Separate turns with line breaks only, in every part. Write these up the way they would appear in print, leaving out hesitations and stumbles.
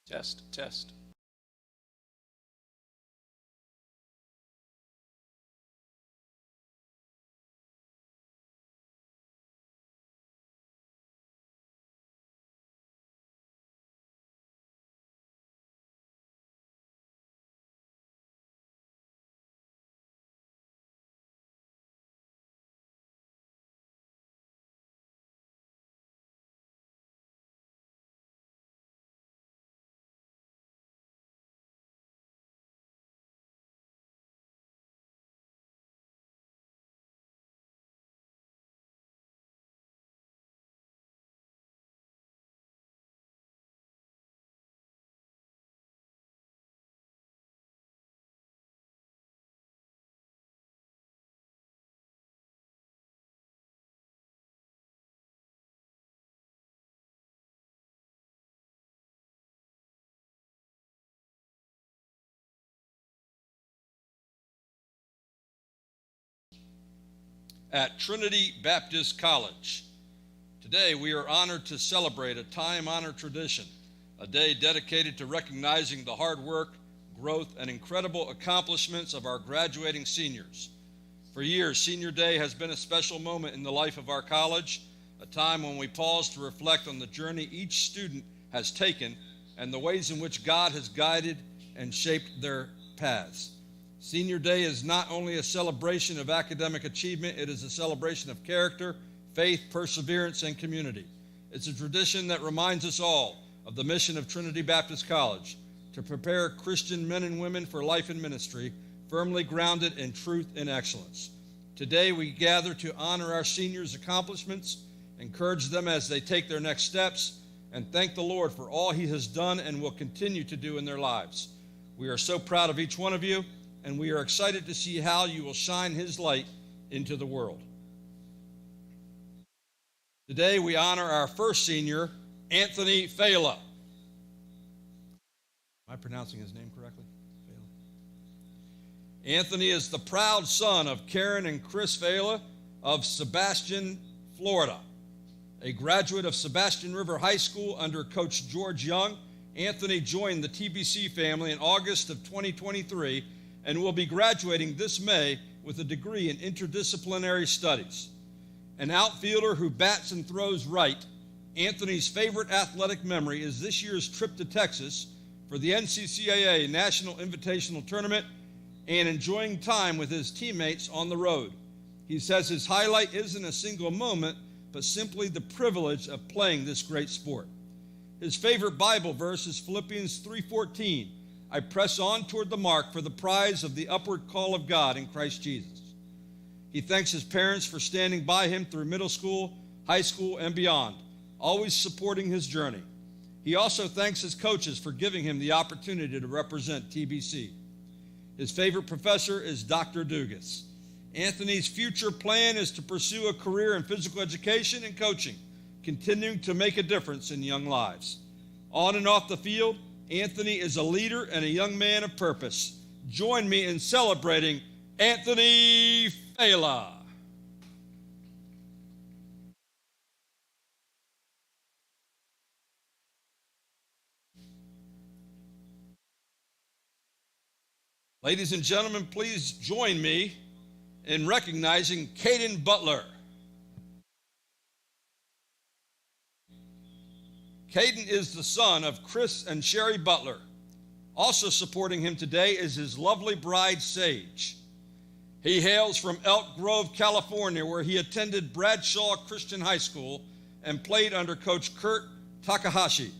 Test, test. At Trinity Baptist College. Today we are honored to celebrate a time-honored tradition, a day dedicated to recognizing the hard work, growth, and incredible accomplishments of our graduating seniors. For years, Senior Day has been a special moment in the life of our college, a time when we pause to reflect on the journey each student has taken and the ways in which God has guided and shaped their paths. Senior Day is not only a celebration of academic achievement, it is a celebration of character, faith, perseverance, and community. It's a tradition that reminds us all of the mission of Trinity Baptist College, to prepare Christian men and women for life and ministry, firmly grounded in truth and excellence. Today we gather to honor our seniors' accomplishments, encourage them as they take their next steps, and thank the Lord for all He has done and will continue to do in their lives. We are so proud of each one of you, and we are excited to see how you will shine His light into the world. Today we honor our first senior, Anthony Fela. Am I pronouncing his name correctly? Fela. Anthony is the proud son of Karen and Chris Fela of Sebastian, Florida. A graduate of Sebastian River High School under Coach George Young, Anthony joined the TBC family in August of 2023 and will be graduating this May with a degree in interdisciplinary studies. An outfielder who bats and throws right, Anthony's favorite athletic memory is this year's trip to Texas for the NCCAA National Invitational Tournament and enjoying time with his teammates on the road. He says his highlight isn't a single moment, but simply the privilege of playing this great sport. His favorite Bible verse is Philippians 3:14. I press on toward the mark for the prize of the upward call of God in Christ Jesus. He thanks his parents for standing by him through middle school, high school, and beyond, always supporting his journey. He also thanks his coaches for giving him the opportunity to represent TBC. His favorite professor is Dr. Dugas. Anthony's future plan is to pursue a career in physical education and coaching, continuing to make a difference in young lives. On and off the field, Anthony is a leader and a young man of purpose. Join me in celebrating Anthony Fela. Ladies and gentlemen, please join me in recognizing Caden Butler. Caden is the son of Chris and Sherry Butler. Also supporting him today is his lovely bride, Sage. He hails from Elk Grove, California, where he attended Bradshaw Christian High School and played under Coach Kurt Takahashi.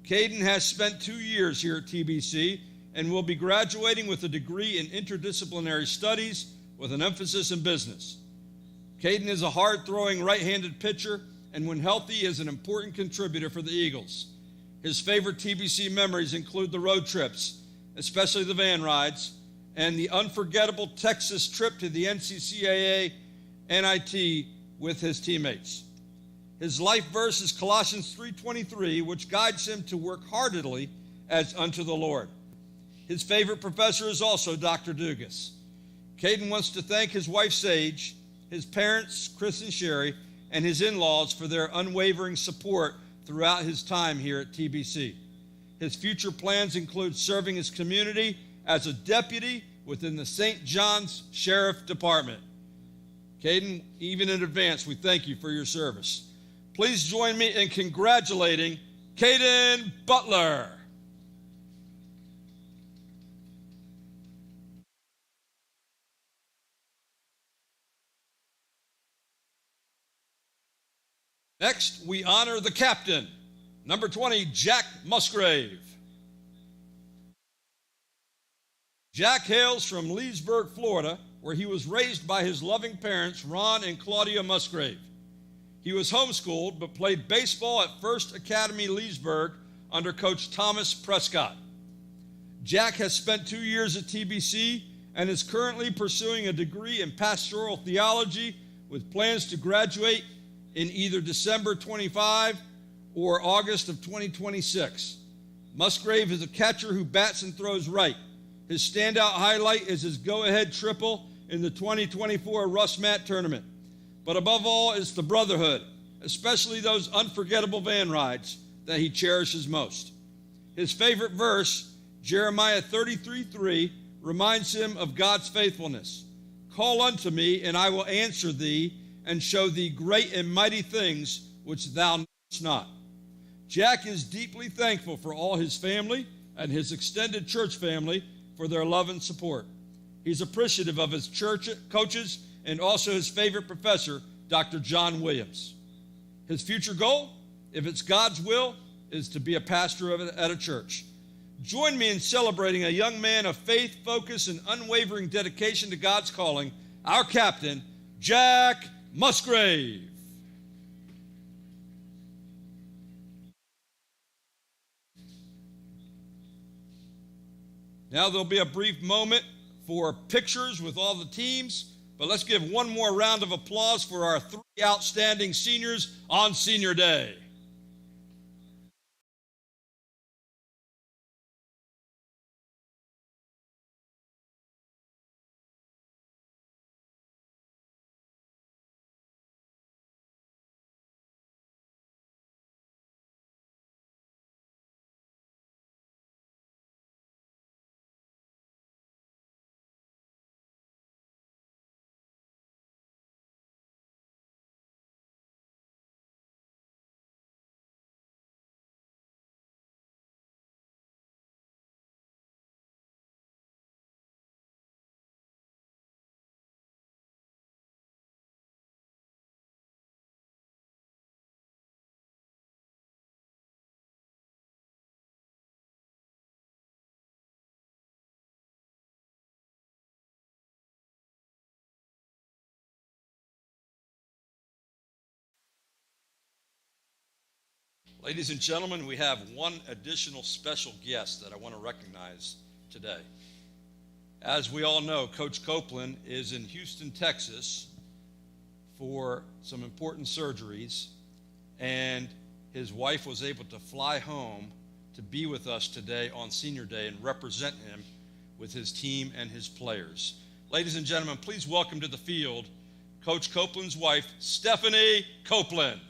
Caden has spent 2 years here at TBC and will be graduating with a degree in interdisciplinary studies with an emphasis in business. Caden is a hard-throwing right-handed pitcher, and when healthy is an important contributor for the Eagles. His favorite TBC memories include the road trips, especially the van rides, and the unforgettable Texas trip to the NCCAA NIT with his teammates. His life verse is Colossians 3:23, which guides him to work heartily as unto the Lord. His favorite professor is also Dr. Dugas. Caden wants to thank his wife, Sage, his parents, Chris and Sherry, and his in-laws for their unwavering support throughout his time here at TBC. His future plans include serving his community as a deputy within the St. John's Sheriff Department. Caden, even in advance, we thank you for your service. Please join me in congratulating Caden Butler. Next, we honor the captain, number 20, Jack Musgrave. Jack hails from Leesburg, Florida, where he was raised by his loving parents, Ron and Claudia Musgrave. He was homeschooled but played baseball at First Academy Leesburg under Coach Thomas Prescott. Jack has spent 2 years at TBC and is currently pursuing a degree in pastoral theology with plans to graduate in either December 25 or August of 2026. Musgrave is a catcher who bats and throws right. His standout highlight is his go-ahead triple in the 2024 Russ Matt tournament. But above all is the brotherhood, especially those unforgettable van rides that he cherishes most. His favorite verse, Jeremiah 33:3, reminds him of God's faithfulness. Call unto me, and I will answer thee, and show thee great and mighty things which thou knowest not. Jack is deeply thankful for all his family and his extended church family for their love and support. He's appreciative of his church coaches and also his favorite professor, Dr. John Williams. His future goal, if it's God's will, is to be a pastor at a church. Join me in celebrating a young man of faith, focus, and unwavering dedication to God's calling, our captain, Jack Musgrave. Now there'll be a brief moment for pictures with all the teams, but let's give one more round of applause for our 3 outstanding seniors on Senior Day. Ladies and gentlemen, we have one additional special guest that I want to recognize today. As we all know, Coach Copeland is in Houston, Texas for some important surgeries, and his wife was able to fly home to be with us today on Senior Day and represent him with his team and his players. Ladies and gentlemen, please welcome to the field Coach Copeland's wife, Stephanie Copeland.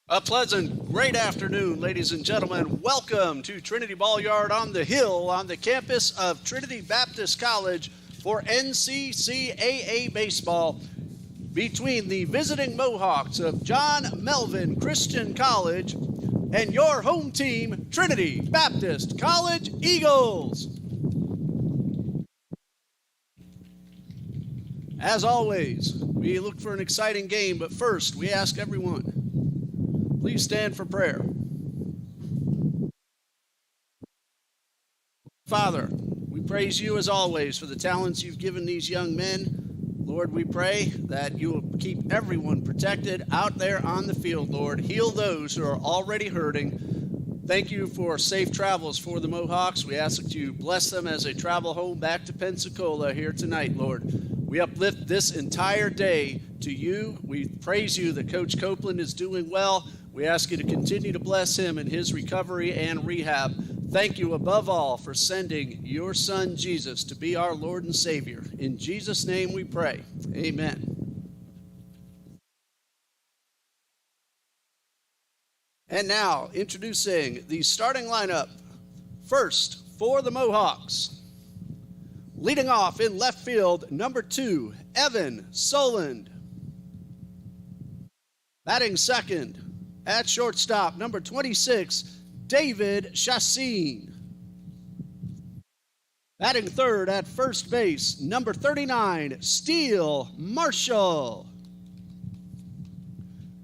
A pleasant, great afternoon, ladies and gentlemen. Welcome to Trinity Ball Yard on the Hill on the campus of Trinity Baptist College for NCCAA baseball between the visiting Mohawks of John Melvin Christian College and your home team, Trinity Baptist College Eagles. As always, we look for an exciting game, but first, we ask everyone, please stand for prayer. Father, we praise you as always for the talents you've given these young men. Lord, we pray that you will keep everyone protected out there on the field, Lord. Heal those who are already hurting. Thank you for safe travels for the Mohawks. We ask that you bless them as they travel home back to Pensacola here tonight, Lord. We uplift this entire day to you. We praise you that Coach Copeland is doing well. We ask you to continue to bless him in his recovery and rehab. Thank you above all for sending your son Jesus to be our Lord and Savior. In Jesus' name we pray. Amen. And now, introducing the starting lineup. First, for the Mohawks. Leading off in left field, number 2, Evan Soland. Batting second, at shortstop, number 26, David Chassin. Batting third at first base, number 39, Steele Marshall.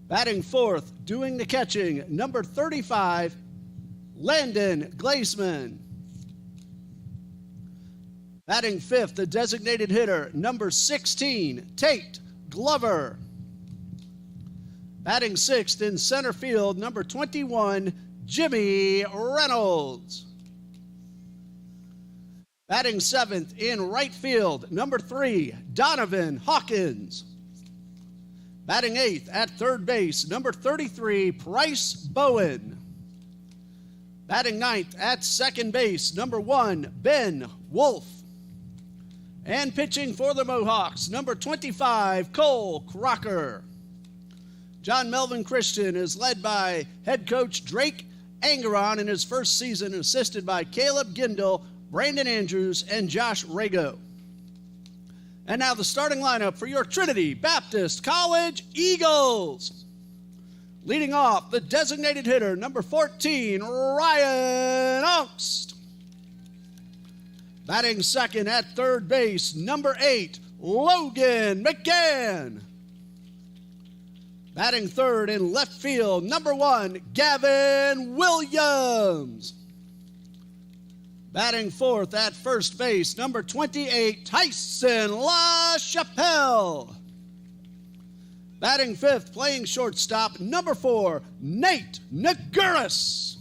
Batting fourth, doing the catching, number 35, Landon Glazeman. Batting fifth, the designated hitter, number 16, Tate Glover. Batting sixth in center field, number 21, Jimmy Reynolds. Batting seventh in right field, number 3, Donovan Hawkins. Batting eighth at third base, number 33, Price Bowen. Batting ninth at second base, number 1, Ben Wolf. And pitching for the Mohawks, number 25, Cole Crocker. John Melvin Christian is led by head coach Drake Angeron in his first season, assisted by Caleb Gindel, Brandon Andrews, and Josh Rago. And now the starting lineup for your Trinity Baptist College Eagles. Leading off, the designated hitter, number 14, Ryan Ongst. Batting second at third base, number 8, Logan McGann. Batting third in left field, number 1, Gavin Williams. Batting fourth at first base, number 28, Tyson LaChapelle. Batting fifth, playing shortstop, number 4, Nate Naguris.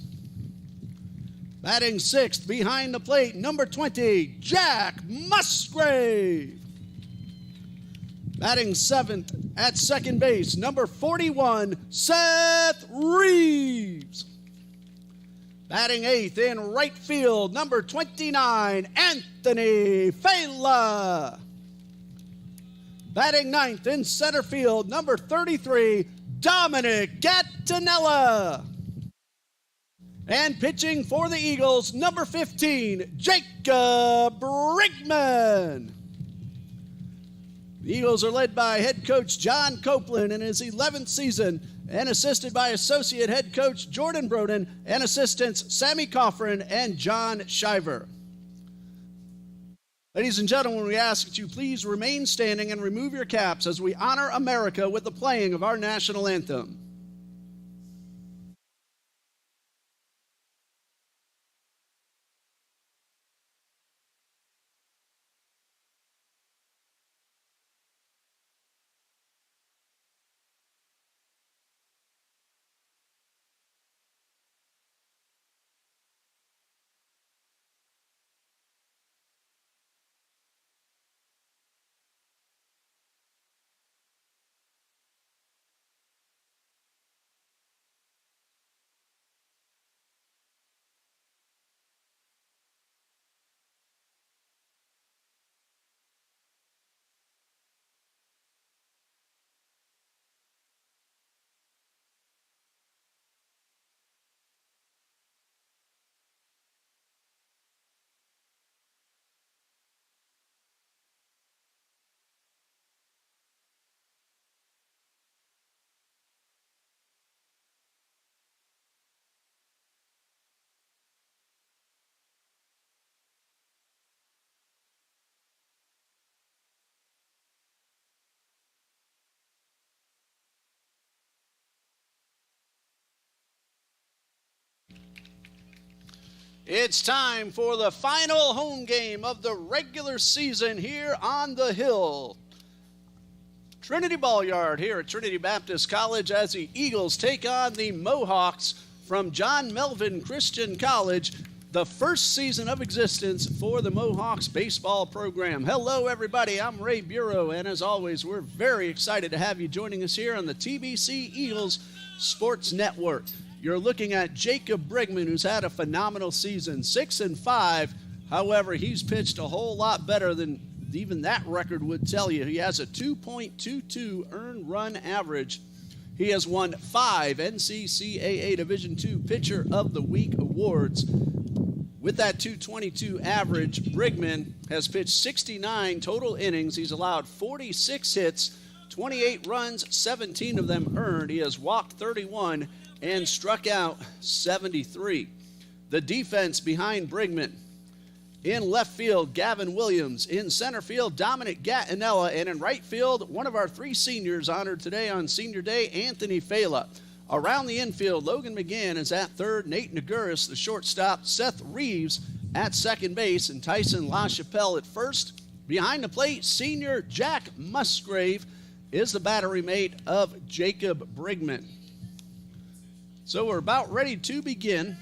Batting sixth, behind the plate, number 20, Jack Musgrave. Batting seventh at second base, number 41, Seth Reeves. Batting eighth in right field, number 29, Anthony Fela. Batting ninth in center field, number 33, Dominic Gattinella. And pitching for the Eagles, number 15, Jacob Brinkman. The Eagles are led by head coach John Copeland in his 11th season and assisted by associate head coach Jordan Broden and assistants Sammy Coffrin and John Shiver. Ladies and gentlemen, we ask that you please remain standing and remove your caps as we honor America with the playing of our national anthem. It's time for the final home game of the regular season here on the Hill. Trinity Ball Yard here at Trinity Baptist College as the Eagles take on the Mohawks from John Melvin Christian College, the first season of existence for the Mohawks baseball program. Hello, everybody. I'm Ray Bureau, and as always, we're very excited to have you joining us here on the TBC Eagles Sports Network. You're looking at Jacob Brigman, who's had a phenomenal season, 6-5. However, he's pitched a whole lot better than even that record would tell you. He has a 2.22 earned run average. He has won 5 NCCAA Division II Pitcher of the Week awards. With that 2.22 average, Brigman has pitched 69 total innings. He's allowed 46 hits, 28 runs, 17 of them earned. He has walked 31 and struck out 73. The defense behind Brigman: in left field, Gavin Williams. In center field, Dominic Gattinella. And in right field, one of our 3 seniors honored today on Senior Day, Anthony Fela. Around the infield, Logan McGann is at third, Nate Naguris, the shortstop, Seth Reeves at second base, and Tyson LaChapelle at first. Behind the plate, senior Jack Musgrave is the battery mate of Jacob Brigman. So we're about ready to begin.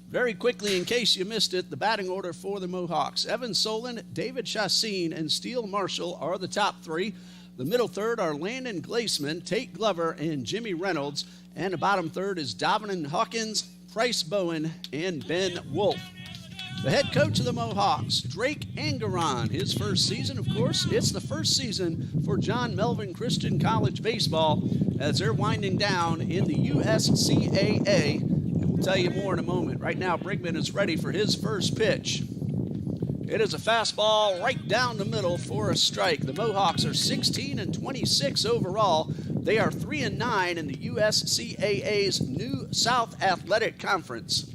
Very quickly, in case you missed it, the batting order for the Mohawks: Evan Solon, David Chassin, and Steele Marshall are the top 3. The middle third are Landon Glaceman, Tate Glover, and Jimmy Reynolds. And the bottom third is Donovan Hawkins, Price Bowen, and Ben Wolf. The head coach of the Mohawks, Drake Angeron. His first season, of course, it's the first season for John Melvin Christian College baseball as they're winding down in the USCAA. And we'll tell you more in a moment. Right now, Brigman is ready for his first pitch. It is a fastball right down the middle for a strike. The Mohawks are 16-26 overall. They are 3-9 in the USCAA's New South Athletic Conference.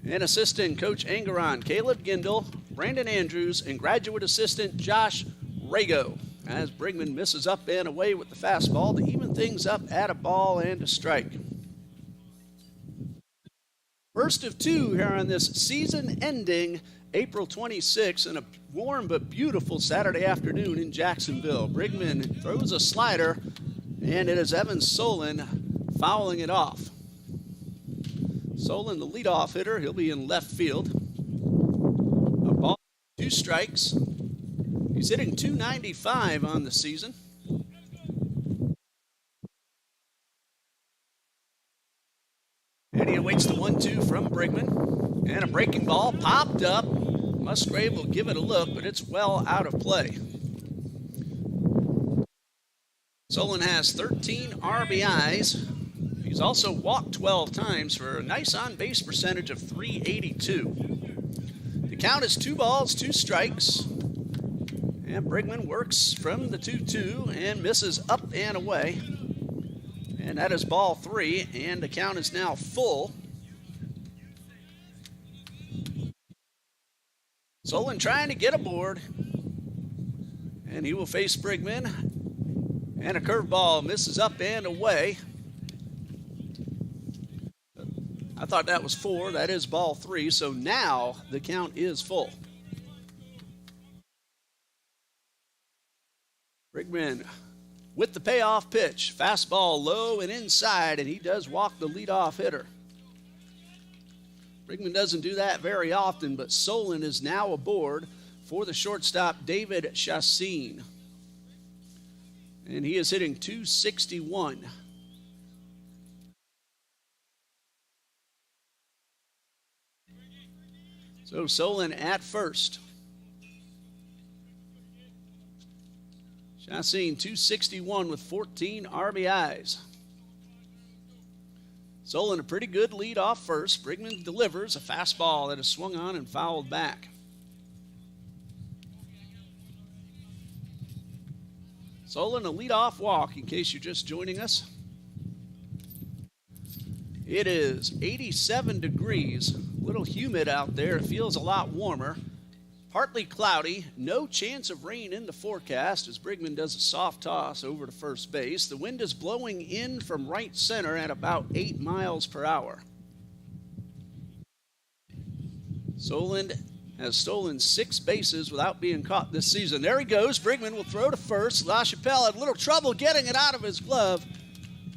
And assistant coach Angeron, Caleb Gindel, Brandon Andrews, and graduate assistant Josh Rago. As Brigman misses up and away with the fastball to even things up at a ball and a strike. First of 2 here on this season-ending April 26th, and a warm but beautiful Saturday afternoon in Jacksonville. Brigman throws a slider, and it is Evan Solon fouling it off. Solon, the leadoff hitter, he'll be in left field. A ball, 2 strikes. He's hitting .295 on the season. And he awaits the 1-2 from Brigman. And a breaking ball popped up. Musgrave will give it a look, but it's well out of play. Solon has 13 RBIs. He's also walked 12 times for a nice on-base percentage of .382. The count is 2 balls, 2 strikes. And Brigman works from the 2-2 and misses up and away. And that is ball 3, and the count is now full. Solon trying to get aboard. And he will face Brigman. And a curveball misses up and away. I thought that was 4. That is ball 3. So now the count is full. Brigman with the payoff pitch. Fastball low and inside, and he does walk the leadoff hitter. Brigman doesn't do that very often, but Solon is now aboard for the shortstop, David Chassin. And he is hitting .261. So Solon at first. Chassin, .261 with 14 RBIs. Solon, a pretty good lead off first. Brigman delivers a fastball that is swung on and fouled back. Solon, a leadoff walk in case you're just joining us. It is 87 degrees, a little humid out there. It feels a lot warmer. Partly cloudy, no chance of rain in the forecast as Brigman does a soft toss over to first base. The wind is blowing in from right center at about 8 miles per hour. Soland has stolen 6 bases without being caught this season. There he goes. Brigman will throw to first. LaChapelle had a little trouble getting it out of his glove.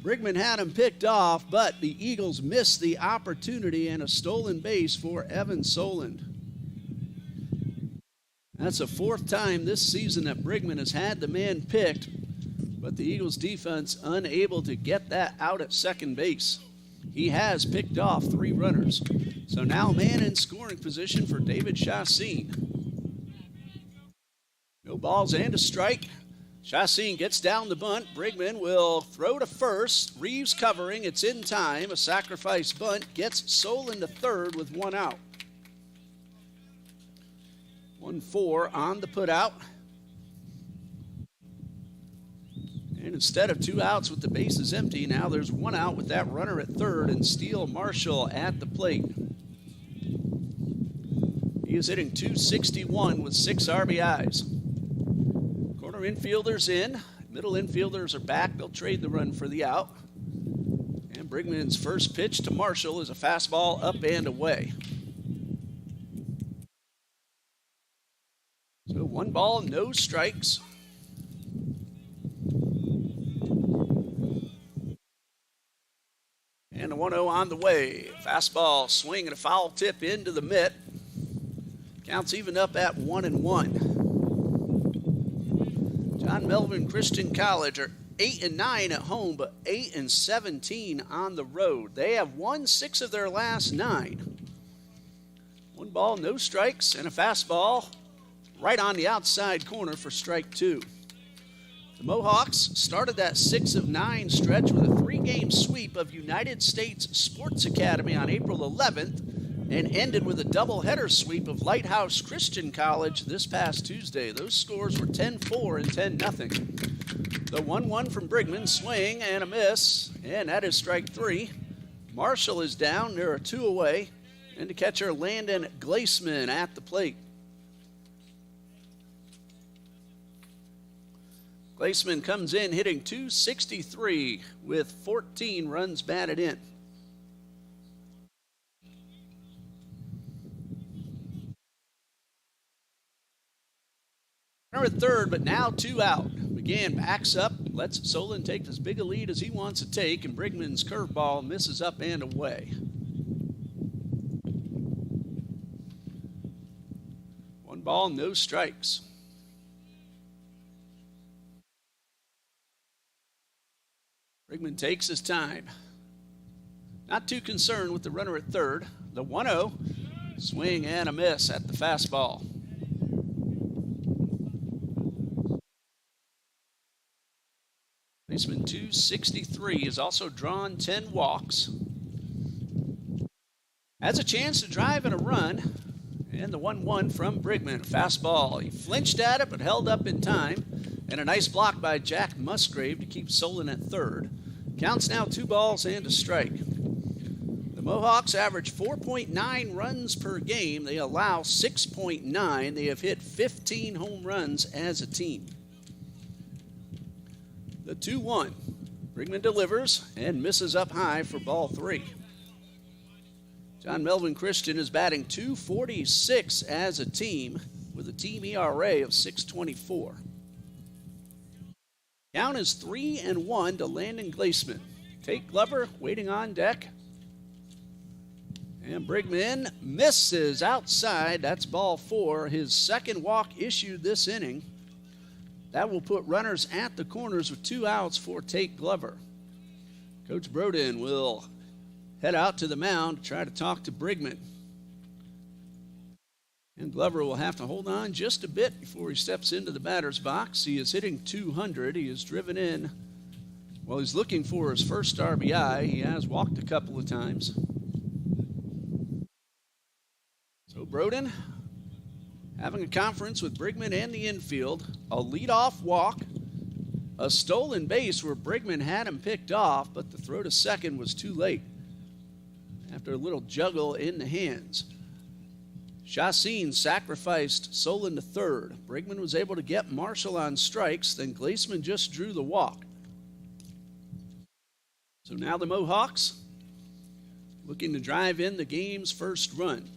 Brigman had him picked off, but the Eagles missed the opportunity, and a stolen base for Evan Soland. That's the 4th time this season that Brigman has had the man picked, but the Eagles defense unable to get that out at second base. He has picked off 3 runners. So now man in scoring position for David Chassin. No balls and a strike. Chassin gets down the bunt. Brigman will throw to first. Reeves covering. It's in time. A sacrifice bunt gets Soland to third with 1 out. 1-4 on the putout. And instead of 2 outs with the bases empty, now there's 1 out with that runner at third and Steele Marshall at the plate. He is hitting .261 with 6 RBIs. Corner infielders in. Middle infielders are back. They'll trade the run for the out. And Brigman's first pitch to Marshall is a fastball up and away. So 1 ball, no strikes. And a 1-0 on the way. Fastball swing and a foul tip into the mitt. Counts even up at 1-1. John Melvin Christian College are 8-9 at home, but 8-17 on the road. They have won 6 of their last 9. 1 ball, no strikes, and a fastball right on the outside corner for strike 2. The Mohawks started that 6 of 9 stretch with a 3-game sweep of United States Sports Academy on April 11th and ended with a doubleheader sweep of Lighthouse Christian College this past Tuesday. Those scores were 10-4 and 10-0. The 1-1 from Brigman, swing and a miss, and that is strike 3. Marshall is down. There are 2 away, and the catcher Landon Glaceman at the plate. Glaceman comes in hitting .263 with 14 runs batted in. Runner at third, but now 2 out. McGann backs up, lets Soland take as big a lead as he wants to take, and Brigman's curveball misses up and away. 1 ball, no strikes. Brigman takes his time. Not too concerned with the runner at third. The 1-0, swing and a miss at the fastball. Baseman .263 has also drawn 10 walks. Has a chance to drive in a run. And the 1-1 from Brigman. Fastball. He flinched at it but held up in time. And a nice block by Jack Musgrave to keep Soland at third. Counts now 2 balls and a strike. The Mohawks average 4.9 runs per game. They allow 6.9. They have hit 15 home runs as a team. The 2-1. Brigman delivers and misses up high for ball 3. John Melvin Christian is batting .246 as a team with a team ERA of 6.24. Count is 3-1 to Landon Glaceman. Tate Glover waiting on deck. And Brigman misses outside. That's ball 4. His second walk issued this inning. That will put runners at the corners with 2 outs for Tate Glover. Coach Broden will head out to the mound to try to talk to Brigman. And Glover will have to hold on just a bit before he steps into the batter's box. He is hitting .200. He is driven in. Well, he's looking for his first RBI. He has walked a couple of times. So Broden having a conference with Brigman and the infield. A leadoff walk. A stolen base where Brigman had him picked off, but the throw to second was too late after a little juggle in the hands. Chassin sacrificed Soland to third. Brigman was able to get Marshall on strikes, then Glaceman just drew the walk. So now the Mohawks looking to drive in the game's first run.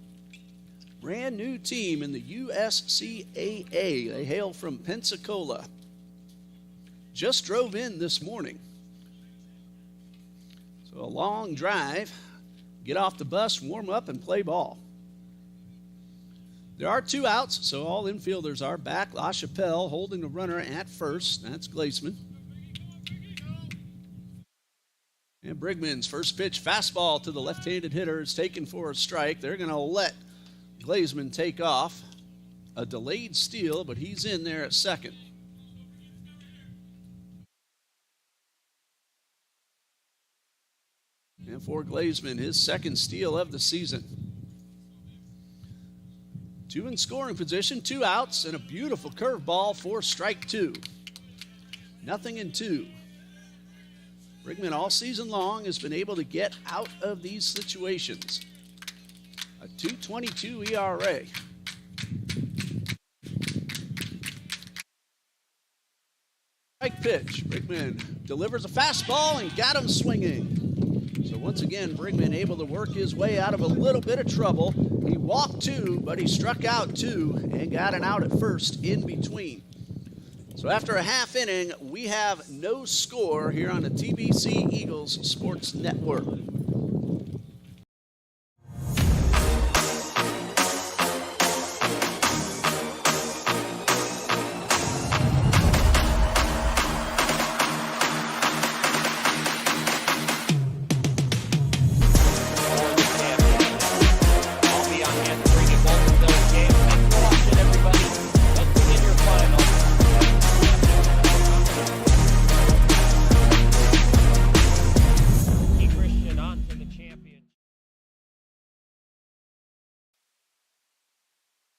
brand new team in the USCAA. They hail from Pensacola. Just drove in this morning. So a long drive, get off the bus, warm up, and play ball. There are 2 outs, so all infielders are back. LaChapelle holding the runner at first. That's Glazeman. And Brigman's first pitch fastball to the left-handed hitter is taken for a strike. They're going to let Glazeman take off. A delayed steal, but he's in there at second. And for Glazeman, his second steal of the season. 2 in scoring position, 2 outs, and a beautiful curveball for strike 2. 0-2. Brigman all season long has been able to get out of these situations. A 2.22 ERA. Strike pitch. Brigman delivers a fastball and got him swinging. So once again, Brigman able to work his way out of a little bit of trouble. He walked 2, but he struck out 2 and got an out at first in between. So after a half inning, we have no score here on the TBC Eagles Sports Network.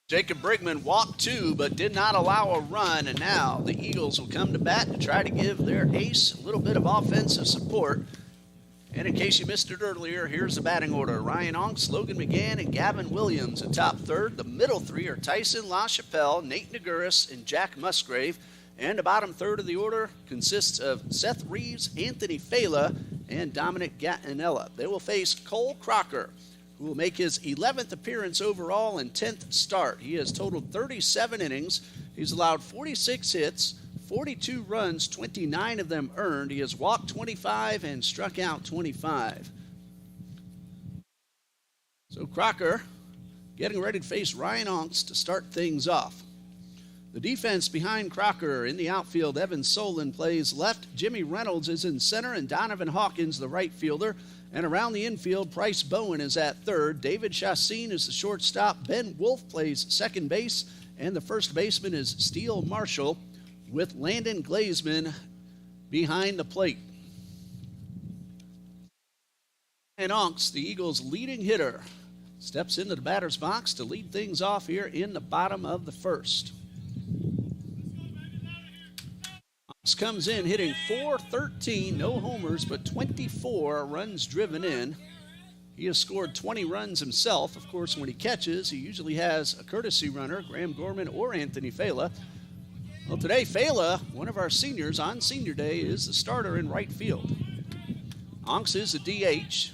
Jacob Brigman walked 2, but did not allow a run, and now the Eagles will come to bat to try to give their ace a little bit of offensive support. And in case you missed it earlier, here's the batting order. Ryan Onks, Logan McGann, and Gavin Williams at top third. The middle 3 are Tyson LaChapelle, Nate Naguris, and Jack Musgrave. And the bottom third of the order consists of Seth Reeves, Anthony Fela, and Dominic Gattinella. They will face Cole Crocker, who will make his 11th appearance overall and 10th start. He has totaled 37 innings. He's allowed 46 hits, 42 runs, 29 of them earned. He has walked 25 and struck out 25. So Crocker getting ready to face Ryan Onks to start things off. The defense behind Crocker in the outfield, Evan Solon plays left, Jimmy Reynolds is in center, and Donovan Hawkins, the right fielder. And around the infield, Bryce Bowen is at third. David Chassin is the shortstop. Ben Wolf plays second base. And the first baseman is Steele Marshall with Landon Glazeman behind the plate. And Onks, the Eagles' leading hitter, steps into the batter's box to lead things off here in the bottom of the first. Onks comes in hitting .413, no homers, but 24 runs driven in. He has scored 20 runs himself. Of course, when he catches, he usually has a courtesy runner, Graham Gorman or Anthony Fela. Well, today, Fela, one of our seniors on senior day, is the starter in right field. Onks is a DH.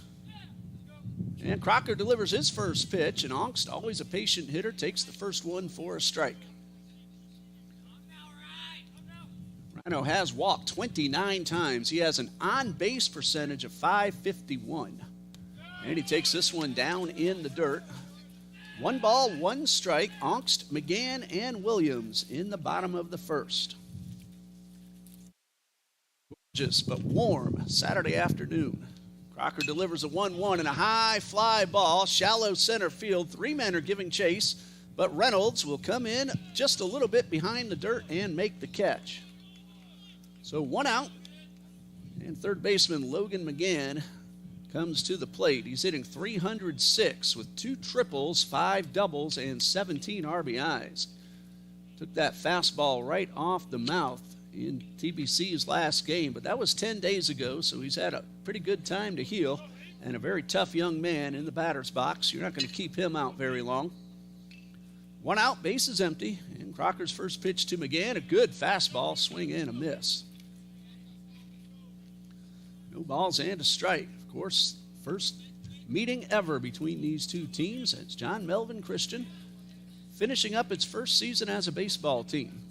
And Crocker delivers his first pitch, and Onks, always a patient hitter, takes the first one for a strike. Rhino has walked 29 times. He has an on-base percentage of .551. And he takes this one down in the dirt. 1 ball, 1 strike. Onks, McGann, and Williams in the bottom of the first. Gorgeous but warm Saturday afternoon. Crocker delivers a 1-1 and a high fly ball. Shallow center field. 3 men are giving chase, but Reynolds will come in just a little bit behind the dirt and make the catch. So 1 out, and third baseman Logan McGann comes to the plate. He's hitting .306 with 2 triples, 5 doubles, and 17 RBIs. Took that fastball right off the mouth in TBC's last game, but that was 10 days ago, so he's had a pretty good time to heal, and a very tough young man in the batter's box. You're not going to keep him out very long. 1 out, base is empty, and Crocker's first pitch to McGann, a good fastball, swing and a miss. No balls and a strike. Of course, first meeting ever between these two teams. It's John Melvin Christian finishing up its first season as a baseball team.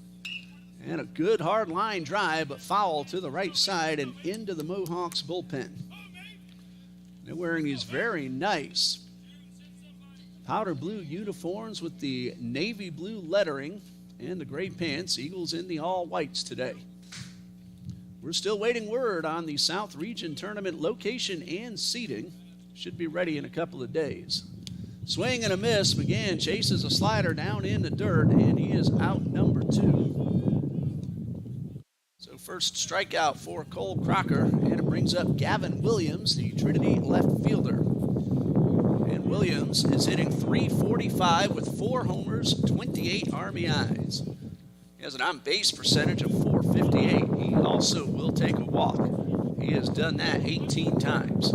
And a good hard line drive, but foul to the right side and into the Mohawks bullpen. They're wearing these very nice powder blue uniforms with the navy blue lettering and the gray pants. Eagles in the all whites today. We're still waiting word on the South Region Tournament location and seating. Should be ready in a couple of days. Swing and a miss. McGann chases a slider down in the dirt, and he is out number 2. So first strikeout for Cole Crocker, and it brings up Gavin Williams, the Trinity left fielder. And Williams is hitting .345 with 4 homers, 28 RBIs. He has an on-base percentage of .458. He also will take a walk. He has done that 18 times.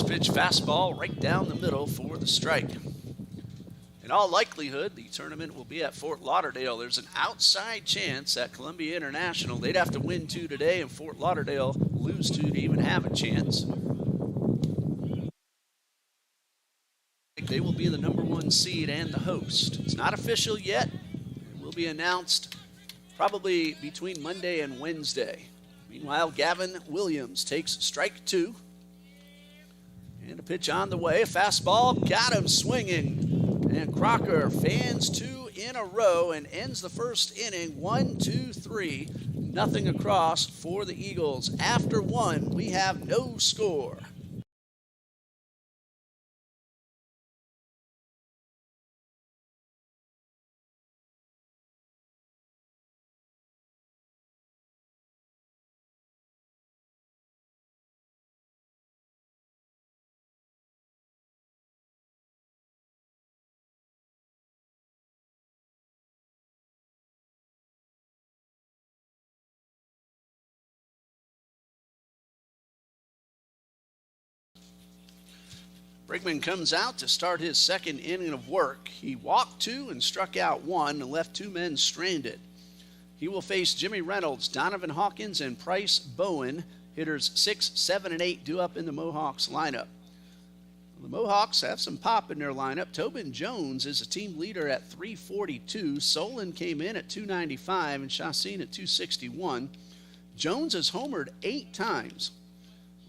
Pitch fastball right down the middle for the strike. In all likelihood, the tournament will be at Fort Lauderdale. There's an outside chance at Columbia International. They'd have to win 2 today and Fort Lauderdale lose 2 to even have a chance. They will be the number 1 seed and the host. It's not official yet. It will be announced probably between Monday and Wednesday. Meanwhile, Gavin Williams takes strike 2. And a pitch on the way. Fastball got him swinging. And Crocker fans 2 in a row and ends the first inning 1-2-3. Nothing across for the Eagles. After 1, we have no score. Brigman comes out to start his second inning of work. He walked 2 and struck out 1 and left 2 men stranded. He will face Jimmy Reynolds, Donovan Hawkins, and Bryce Bowen. Hitters 6, 7, and 8 due up in the Mohawks lineup. The Mohawks have some pop in their lineup. Tobin Jones is a team leader at .342. Solon came in at .295 and Chassin at .261. Jones has homered 8 times.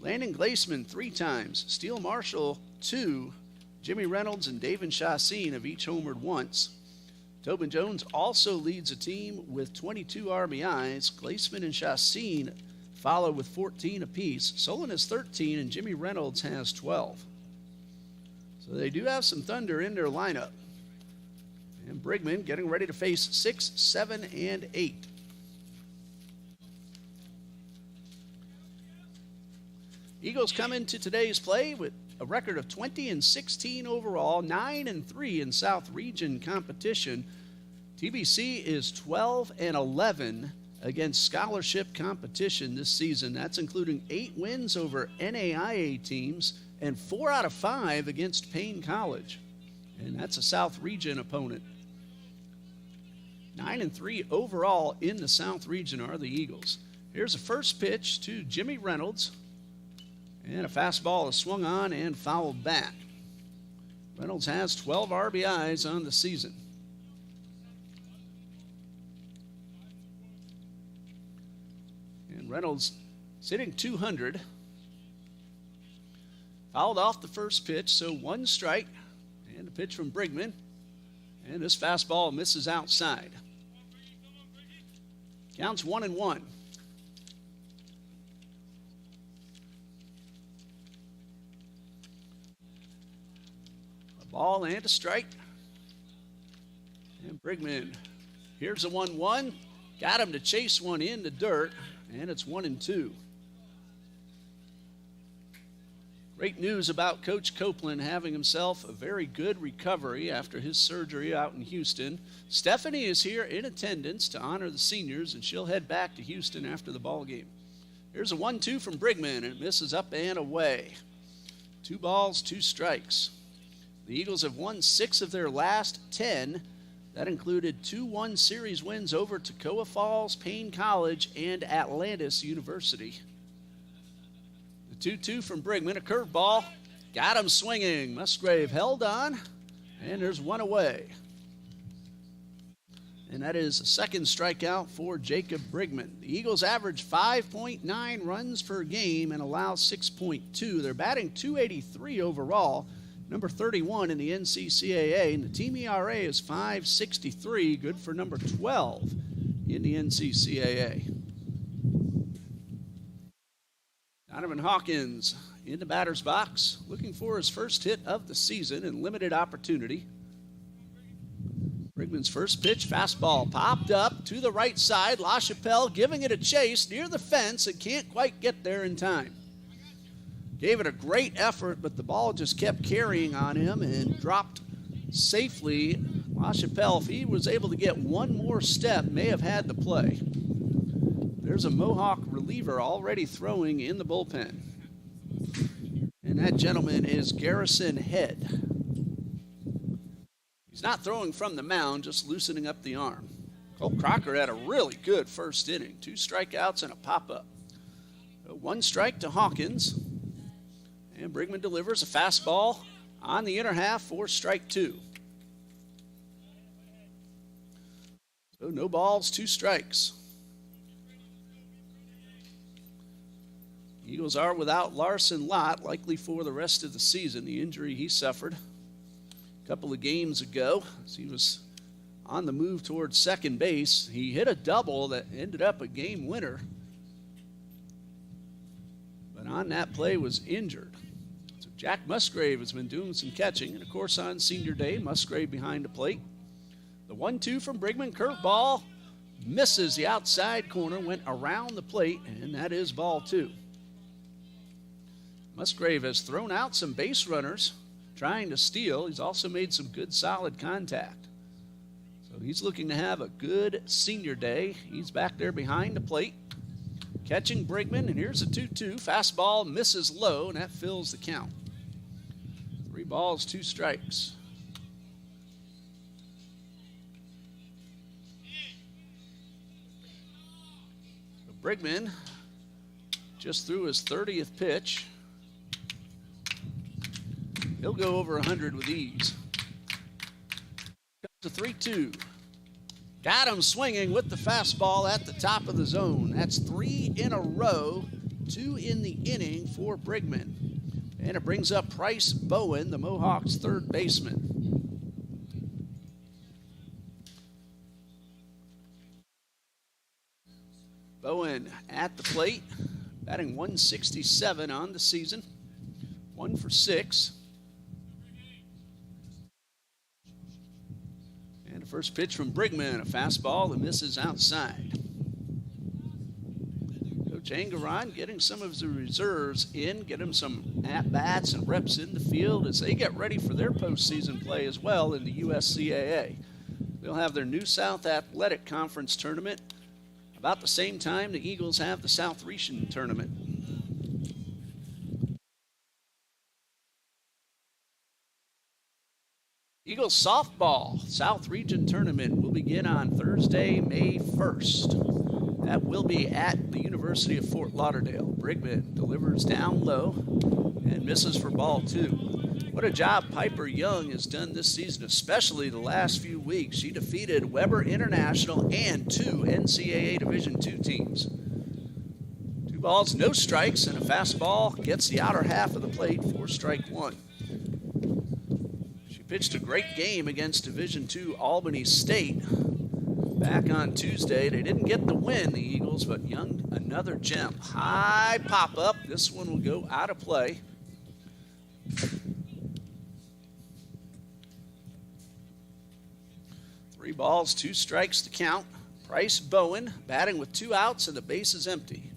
Landon Glaceman 3 times. Steele Marshall 2. Jimmy Reynolds and David Chassin have each homered once. Tobin Jones also leads a team with 22 RBIs. Glaceman and Chassin follow with 14 apiece. Solon has 13 and Jimmy Reynolds has 12. So they do have some thunder in their lineup. And Brigman getting ready to face 6, 7, and 8. Eagles come into today's play with a record of 20-16 overall, 9-3 in South Region competition. TBC is 12-11 against scholarship competition this season. That's including 8 wins over NAIA teams and 4 out of 5 against Payne College. And that's a South Region opponent. 9-3 overall in the South Region are the Eagles. Here's a first pitch to Jimmy Reynolds. And a fastball is swung on and fouled back. Reynolds has 12 RBIs on the season. And Reynolds sitting .200. Fouled off the first pitch, so 1 strike. And a pitch from Brigman. And this fastball misses outside. Counts 1-1. Ball and a strike. And Brigman, here's a 1-1. Got him to chase one in the dirt, and it's 1-2. Great news about Coach Copeland having himself a very good recovery after his surgery out in Houston. Stephanie is here in attendance to honor the seniors, and she'll head back to Houston after the ball game. Here's a 1-2 from Brigman, and it misses up and away. 2 balls, 2 strikes. The Eagles have won 6 of their last 10. That included 2-1 series wins over Toccoa Falls, Payne College, and Atlantis University. The 2-2 from Brigman, a curveball. Got him swinging. Musgrave held on, and there's one away. And that is a second strikeout for Jacob Brigman. The Eagles average 5.9 runs per game and allow 6.2. They're batting .283 overall, number 31 in the NCCAA, and the team ERA is .563, good for number 12 in the NCCAA. Donovan Hawkins in the batter's box, looking for his first hit of the season in limited opportunity. Brigman's first pitch, fastball popped up to the right side. LaChapelle giving it a chase near the fence and can't quite get there in time. Gave it a great effort, but the ball just kept carrying on him and dropped safely. LaChapelle, if he was able to get one more step, may have had the play. There's a Mohawk reliever already throwing in the bullpen. And that gentleman is Garrison Head. He's not throwing from the mound, just loosening up the arm. Cole Crocker had a really good first inning. 2 strikeouts and a pop-up. 1 strike to Hawkins. And Brigman delivers a fastball on the inner half for strike 2. So no balls, 2 strikes. Eagles are without Larson Lott, likely for the rest of the season. The injury he suffered a couple of games ago as he was on the move towards second base. He hit a double that ended up a game winner, but on that play was injured. So Jack Musgrave has been doing some catching, and of course on senior day, Musgrave behind the plate. The 1-2 from Brigman, curveball, misses the outside corner, went around the plate, and that is ball 2. Musgrave has thrown out some base runners trying to steal. He's also made some good solid contact. So he's looking to have a good senior day. He's back there behind the plate, catching Brigman, and here's a 2-2. Fastball misses low, and that fills the count. 3 balls, 2 strikes. So Brigman just threw his 30th pitch. He'll go over 100 with ease. Comes to 3-2. Got him swinging with the fastball at the top of the zone. That's 3 in a row, 2 in the inning for Brigman. And it brings up Bryce Bowen, the Mohawks' third baseman. Bowen at the plate, batting .167 on the season, 1 for 6. And the first pitch from Brigman, a fastball that misses outside. Coach Angaron getting some of his reserves in, get him some at-bats and reps in the field as they get ready for their postseason play as well in the USCAA. They'll have their New South Athletic Conference tournament about the same time the Eagles have the South Region tournament. Eagles softball South Region tournament will begin on Thursday, May 1st. That will be at the University of Fort Lauderdale. Brigman delivers down low and misses for ball 2. What a job Piper Young has done this season, especially the last few weeks. She defeated Weber International and 2 NCAA Division II teams. 2 balls, no strikes, and a fastball gets the outer half of the plate for strike 1. Pitched a great game against Division II Albany State back on Tuesday. They didn't get the win, the Eagles, but Young, another gem. High pop-up. This one will go out of play. Three balls, 2 strikes to count. Bryce Bowen batting with 2 outs and the base is empty.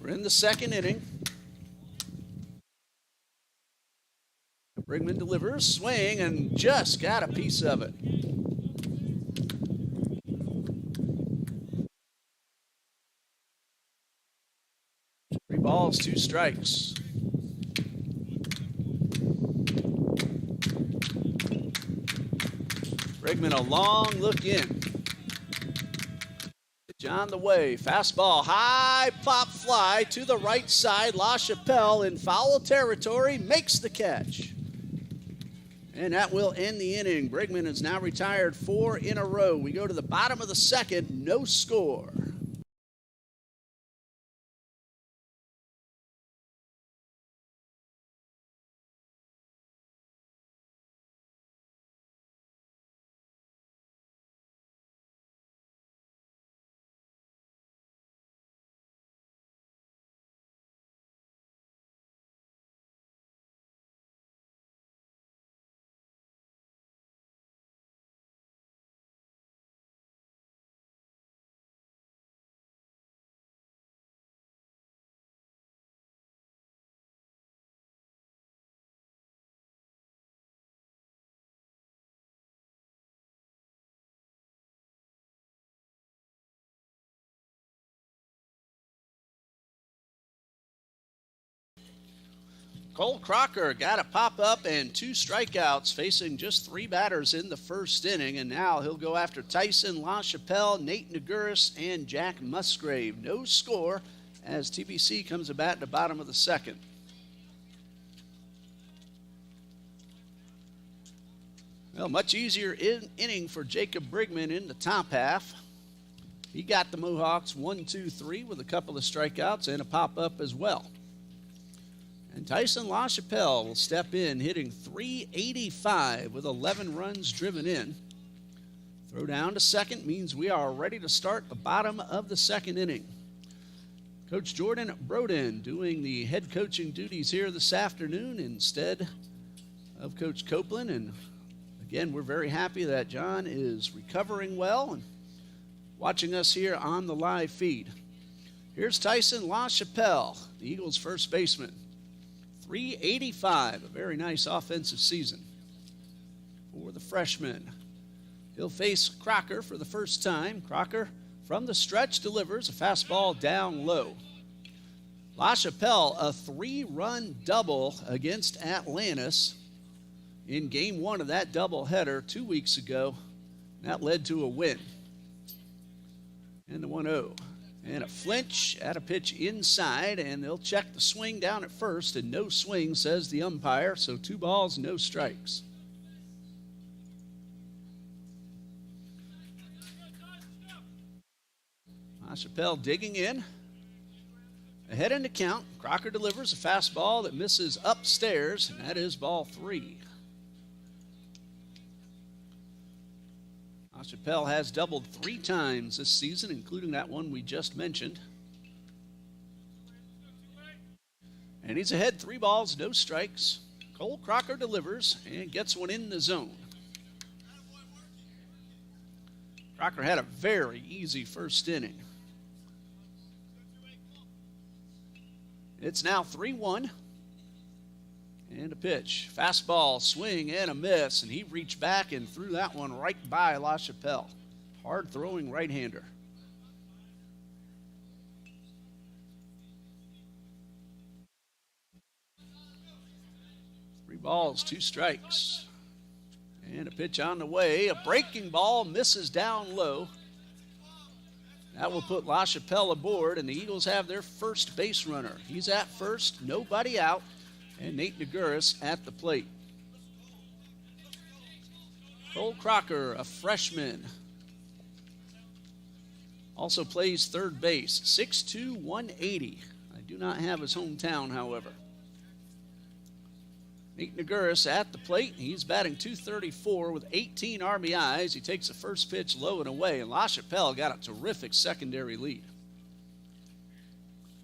We're in the second inning. Brigman delivers, swing, and just got a piece of it. Three balls, 2 strikes. Brigman a long look in. Good Pitch on the way. Fastball, high pop fly to the right side. LaChapelle in foul territory makes the catch. And that will end the inning. Brigman is now retired 4 in a row. We go to the bottom of the second, no score. Cole Crocker got a pop-up and 2 strikeouts, facing just 3 batters in the first inning, and now he'll go after Tyson LaChapelle, Nate Naguris, and Jack Musgrave. No score as TBC comes to bat at the bottom of the second. Well, much easier inning for Jacob Brigman in the top half. He got the Mohawks 1-2-3 with a couple of strikeouts and a pop-up as well. And Tyson LaChapelle will step in, hitting .385 with 11 runs driven in. Throw down to second means we are ready to start the bottom of the second inning. Coach Jordan Broden doing the head coaching duties here this afternoon instead of Coach Copeland. And again, we're very happy that John is recovering well and watching us here on the live feed. Here's Tyson LaChapelle, the Eagles' first baseman. .385, a very nice offensive season for the freshman. He'll face Crocker for the first time. Crocker from the stretch delivers a fastball down low. LaChapelle, a 3-run double against Atlantis in game 1 of that doubleheader 2 weeks ago. That led to a win. And the 1-0. And a flinch at a pitch inside, and they'll check the swing down at first, and no swing, says the umpire, so 2 balls, no strikes. LaChapelle digging in. Ahead in the count, Crocker delivers a fastball that misses upstairs, and that is ball 3. LaChapelle has doubled 3 times this season, including that one we just mentioned. And he's ahead 3 balls, no strikes. Cole Crocker delivers and gets one in the zone. Crocker had a very easy first inning. It's now 3-1. And a pitch. Fastball, swing, and a miss. And he reached back and threw that one right by LaChapelle. Hard-throwing right-hander. Three balls, 2 strikes. And a pitch on the way. A breaking ball misses down low. That will put LaChapelle aboard, and the Eagles have their first base runner. He's at first, nobody out. And Nate Naguris at the plate. Cole Crocker, a freshman, also plays third base, 6'2", 180. I do not have his hometown, however. Nate Naguris at the plate. He's batting .234 with 18 RBIs. He takes the first pitch low and away, and LaChapelle got a terrific secondary lead.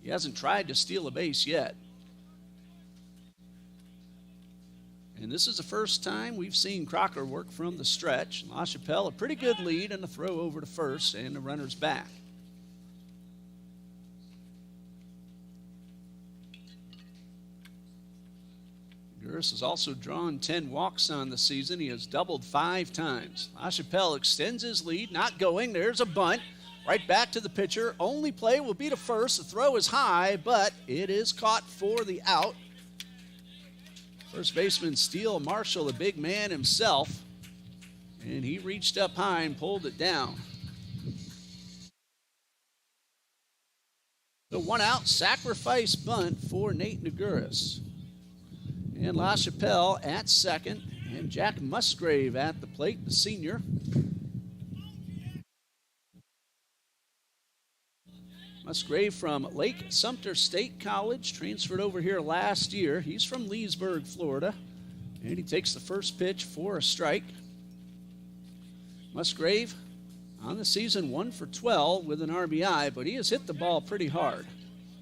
He hasn't tried to steal a base yet. And this is the first time we've seen Crocker work from the stretch. LaChapelle, a pretty good lead, and a throw over to first, and the runner's back. Naguris has also drawn 10 walks on the season. He has doubled 5 times. LaChapelle extends his lead, not going. There's a bunt. Right back to the pitcher. Only play will be to first. The throw is high, but it is caught for the out. First baseman Steele Marshall, the big man himself, and he reached up high and pulled it down. The 1 out sacrifice bunt for Nate Naguris. And LaChapelle at second. And Jack Musgrave at the plate, the senior. Musgrave from Lake Sumter State College, transferred over here last year. He's from Leesburg, Florida. And he takes the first pitch for a strike. Musgrave on the season 1 for 12 with an RBI, but he has hit the ball pretty hard,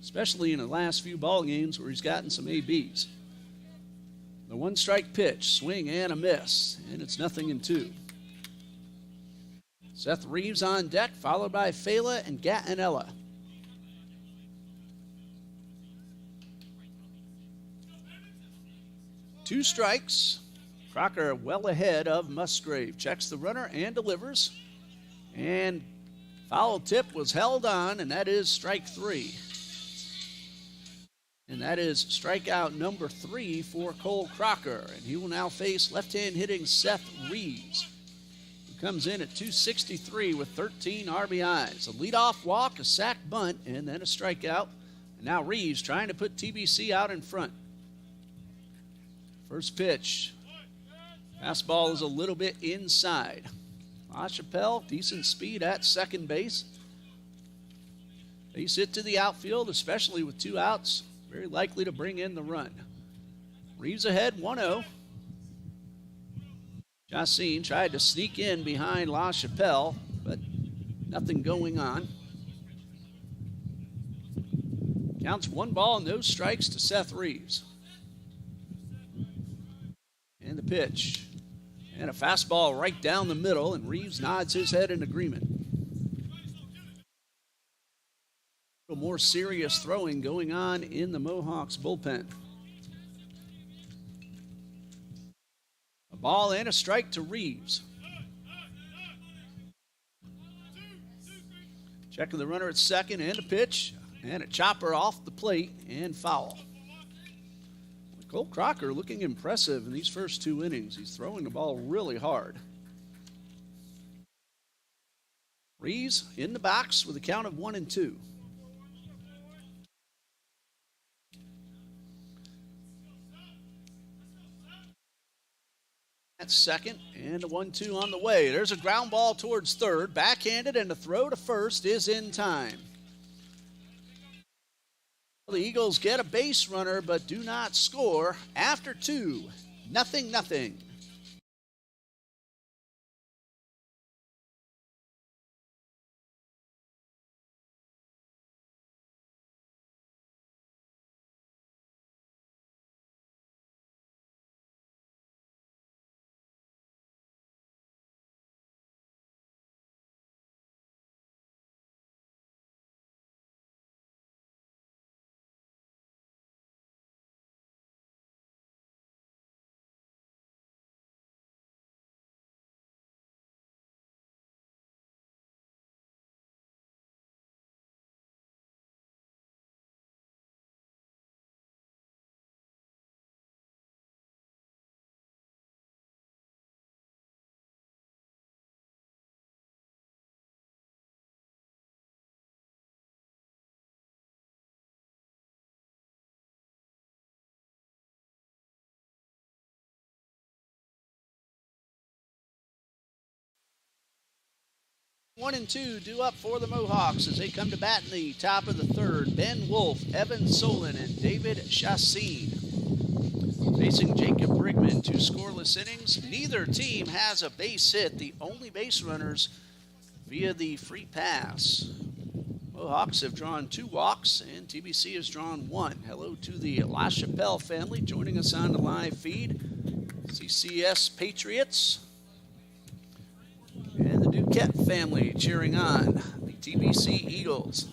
especially in the last few ball games where he's gotten some ABs. The 1-strike pitch, swing and a miss, and it's 0-2. Seth Reeves on deck, followed by Fela and Gattinella. Two strikes. Crocker well ahead of Musgrave. Checks the runner and delivers. And foul tip was held on, and that is strike 3. And that is strikeout number 3 for Cole Crocker. And he will now face left-hand hitting Seth Reeves, who comes in at 263 with 13 RBIs. A leadoff walk, a sac bunt, and then a strikeout. And now Reeves trying to put TBC out in front. First pitch. Fastball is a little bit inside. LaChapelle, decent speed at second base. Base hit to the outfield, especially with 2 outs. Very likely to bring in the run. Reeves ahead, 1-0. Jacine tried to sneak in behind LaChapelle, but nothing going on. Counts 1 ball, no strikes to Seth Reeves. And the pitch. And a fastball right down the middle, and Reeves nods his head in agreement. A little more serious throwing going on in the Mohawks bullpen. A ball and a strike to Reeves. Checking the runner at second, and a pitch, and a chopper off the plate, and foul. Cole Crocker looking impressive in these first 2 innings. He's throwing the ball really hard. Reeves in the box with a count of 1-2. At second, and a 1-2 on the way. There's a ground ball towards third, backhanded, and the throw to first is in time. The Eagles get a base runner, but do not score after 2. 0-0. One and two due up for the Mohawks as they come to bat in the top of the third. Ben Wolf, Evan Solon, and David Chassin. Facing Jacob Brigman, 2 scoreless innings. Neither team has a base hit. The only base runners via the free pass. Mohawks have drawn 2 walks, and TBC has drawn 1. Hello to the LaChapelle family joining us on the live feed. CCS Patriots. And the Duquette family cheering on the TBC Eagles.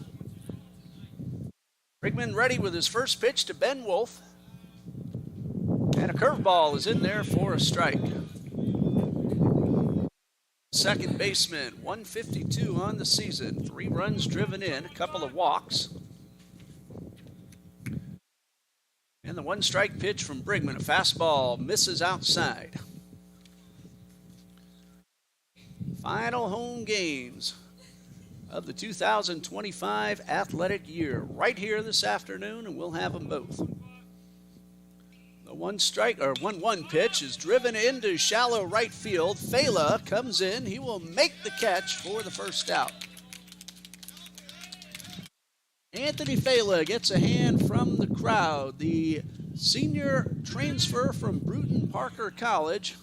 Brigman ready with his first pitch to Ben Wolf. And a curveball is in there for a strike. Second baseman, 152 on the season. 3 runs driven in, a couple of walks. And the 1-strike pitch from Brigman, a fastball, misses outside. Final home games of the 2025 athletic year right here this afternoon, and we'll have them both. The 1-1 pitch is driven into shallow right field. Fela comes in. He will make the catch for the first out. Anthony Fela gets a hand from the crowd. The senior transfer from Bruton Parker College,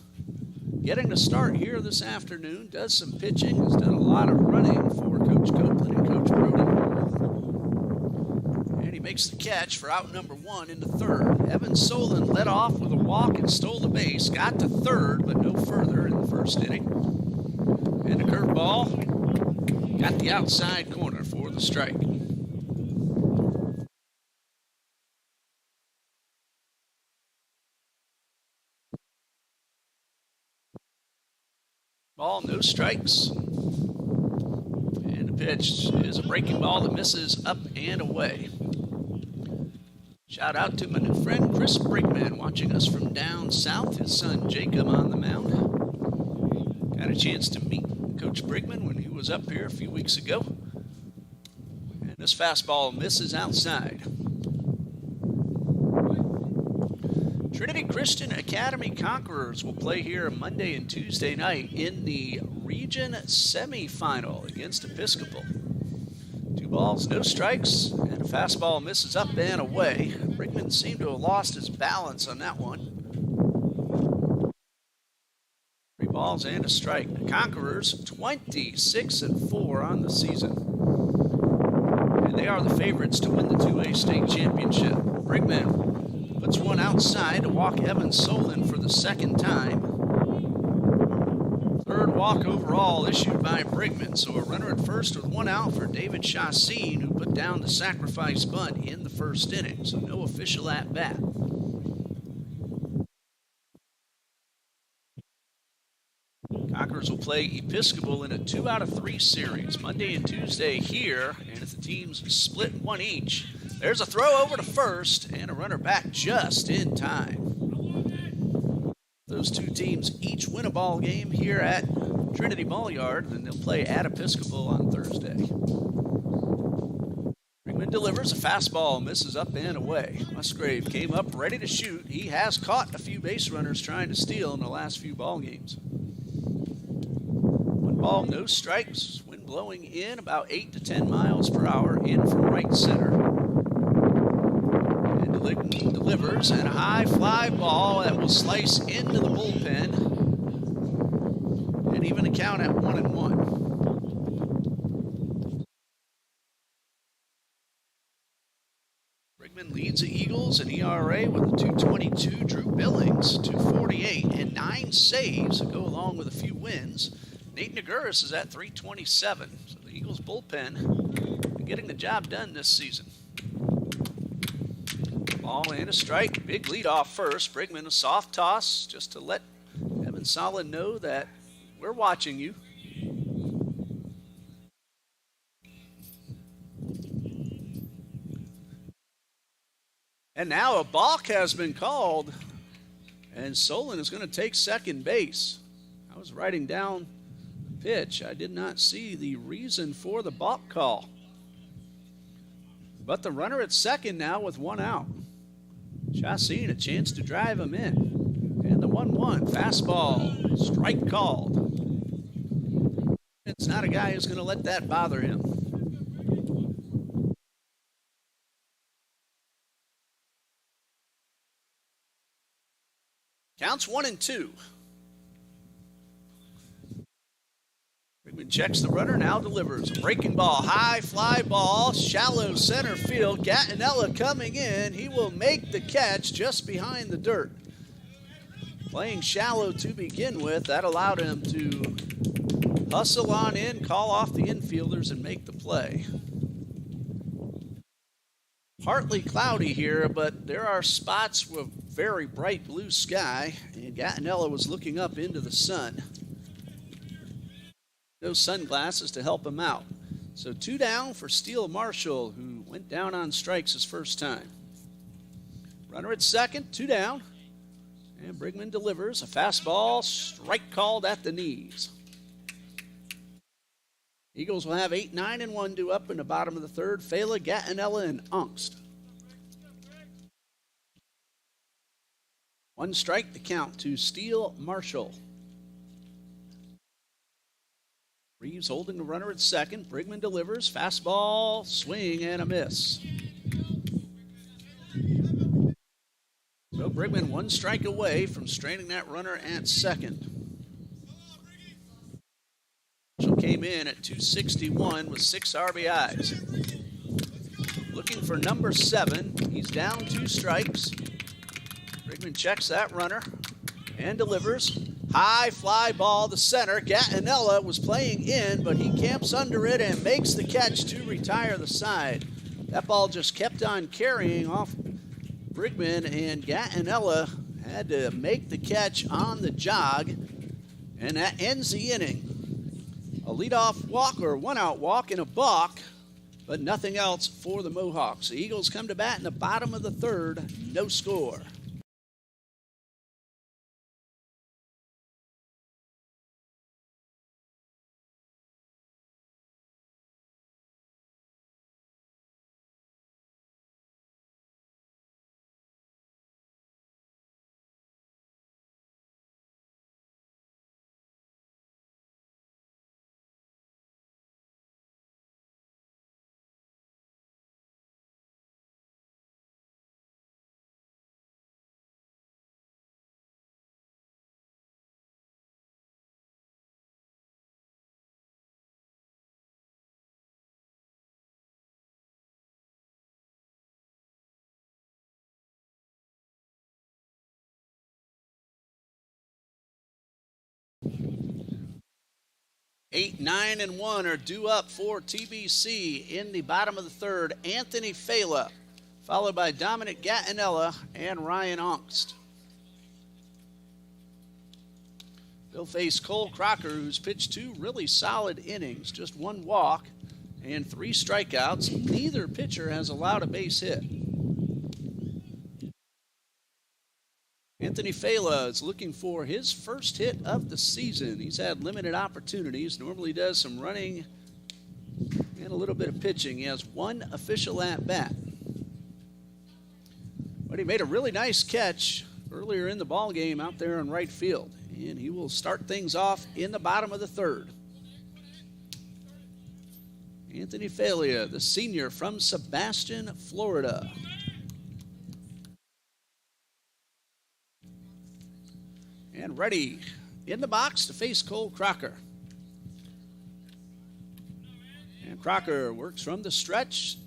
getting to start here this afternoon, does some pitching, has done a lot of running for Coach Copeland and Coach Bruton. And he makes the catch for out number 1 into third. Evan Solon led off with a walk and stole the base, got to third, but no further in the first inning. And a curveball, got the outside corner for the strike. Ball, no strikes. And the pitch is a breaking ball that misses up and away. Shout out to my new friend Chris Brickman, watching us from down south. His son Jacob on the mound. Got a chance to meet Coach Brickman when he was up here a few weeks ago. And this fastball misses outside. Trinity Christian Academy Conquerors will play here Monday and Tuesday night in the region semifinal against Episcopal. 2 balls, no strikes, and a fastball misses up and away. Brickman seemed to have lost his balance on that one. 3 balls and a strike. The Conquerors 26-4 on the season. And they are the favorites to win the 2A state championship. Brickman puts one outside to walk Evan Solon for the second time. Third walk overall issued by Brickman, so a runner at first with 1 out for David Chassin, who put down the sacrifice bunt in the first inning, so no official at-bat. Conquerors will play Episcopal in a 2-out-of-3 series, Monday and Tuesday here, and if the teams split 1 each, there's a throw over to first and a runner back just in time. Those 2 teams each win a ball game here at Trinity Ball Yard, and they'll play at Episcopal on Thursday. Brickman delivers a fastball, misses up and away. Musgrave came up ready to shoot. He has caught a few base runners trying to steal in the last few ball games. 1 ball, no strikes. Wind blowing in about 8 to 10 miles per hour in from right center. Delivers, and a high fly ball that will slice into the bullpen, and even a count at 1-1. Brickman leads the Eagles in ERA with a 2.22. Drew Billings 2.48 and 9 saves that go along with a few wins. Nate Naguris is at 3.27. So the Eagles bullpen getting the job done this season. Ball and a strike. Big lead off first. Brickman a soft toss just to let Evan Solon know that we're watching you. And now a balk has been called, and Solon is going to take second base. I was writing down the pitch. I did not see the reason for the balk call. But the runner at second now with 1 out. Chassin a chance to drive him in. And the 1-1 fastball, strike called. It's not a guy who's going to let that bother him. Counts 1-2. Brickman checks the runner, now delivers. A breaking ball, high fly ball, shallow center field. Gattinella coming in. He will make the catch just behind the dirt. Playing shallow to begin with, that allowed him to hustle on in, call off the infielders, and make the play. Partly cloudy here, but there are spots with very bright blue sky, and Gattinella was looking up into the sun. No sunglasses to help him out. So 2 down for Steele Marshall, who went down on strikes his first time. Runner at second, 2 down. And Brickman delivers a fastball, strike called at the knees. Eagles will have 8, 9, and 1 due up in the bottom of the third. Fela, Gatinella, and Ungst. One strike to count to Steele Marshall. Reeves holding the runner at second. Brigman delivers. Fastball, swing, and a miss. So Brigman 1 strike away from straining that runner at second. Marshall came in at 261 with 6 RBIs. Looking for number 7. He's down 2 strikes. Brigman checks that runner and delivers. High fly ball to center. Gatinella was playing in, but he camps under it and makes the catch to retire the side. That ball just kept on carrying off Brigman, and Gatinella had to make the catch on the jog, and that ends the inning. A leadoff walk or 1-out walk and a balk, but nothing else for the Mohawks. The Eagles come to bat in the bottom of the third, no score. Eight, 9, and 1 are due up for TBC in the bottom of the third. Anthony Fela, followed by Dominic Gatinella and Ryan Ongst. They'll face Cole Crocker, who's pitched 2 really solid innings, just 1 walk and 3 strikeouts. Neither pitcher has allowed a base hit. Anthony Fela is looking for his first hit of the season. He's had limited opportunities, normally does some running and a little bit of pitching. He has 1 official at-bat. But he made a really nice catch earlier in the ball game out there in right field, and he will start things off in the bottom of the third. Anthony Fela, the senior from Sebastian, Florida. And ready in the box to face Cole Crocker. And Crocker works from the stretch.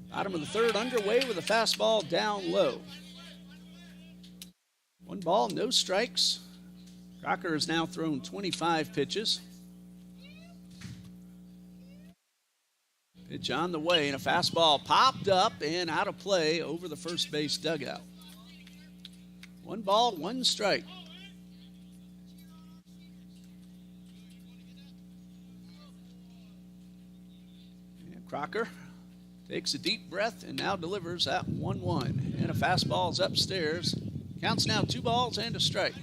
Bottom of the third underway with a fastball down low. 1 ball, no strikes. Crocker has now thrown 25 pitches. Pitch on the way, and a fastball popped up and out of play over the first base dugout. 1 ball, 1 strike. Crocker takes a deep breath and now delivers at 1-1. And a fastball is upstairs. Counts now 2 balls and a strike.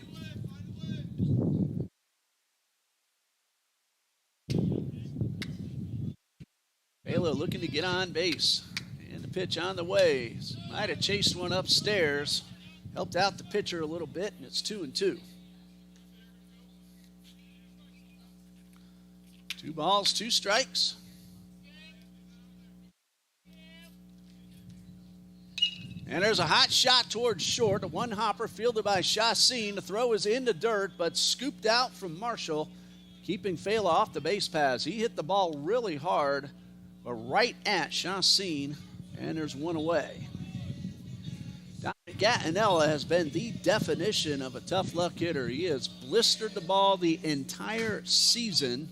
Fela looking to get on base. And the pitch on the way. Might have chased one upstairs. Helped out the pitcher a little bit, and it's 2-2. 2 balls, 2 strikes. And there's a hot shot towards short. A 1-hopper fielded by Chassin. The throw is in the dirt, but scooped out from Marshall, keeping Fela off the base paths. He hit the ball really hard, but right at Chassin, and there's 1 away. Dominic Gatinella has been the definition of a tough luck hitter. He has blistered the ball the entire season.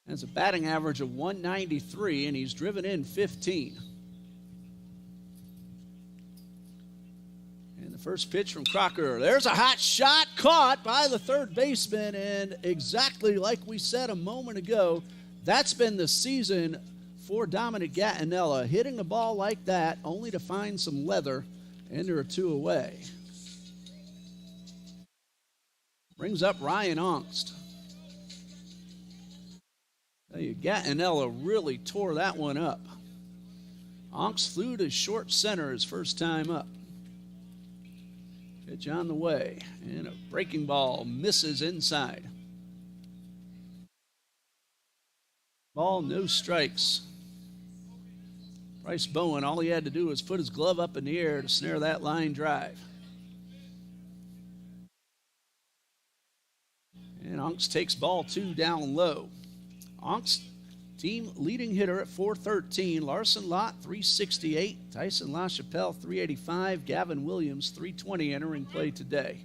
Has a batting average of 193, and he's driven in 15. First pitch from Crocker. There's a hot shot caught by the third baseman, and exactly like we said a moment ago, that's been the season for Dominic Gatinella, hitting the ball like that only to find some leather, and there are 2 away. Brings up Ryan Ongst. Gatinella really tore that one up. Onks flew to short center his first time up. Pitch on the way, and a breaking ball misses inside. Ball, no strikes. Bryce Bowen, all he had to do was put his glove up in the air to snare that line drive. And Onks takes ball 2 down low. Onks, team leading hitter at .413. Larson Lott, .368. Tyson LaChapelle, .385. Gavin Williams, .320 entering play today.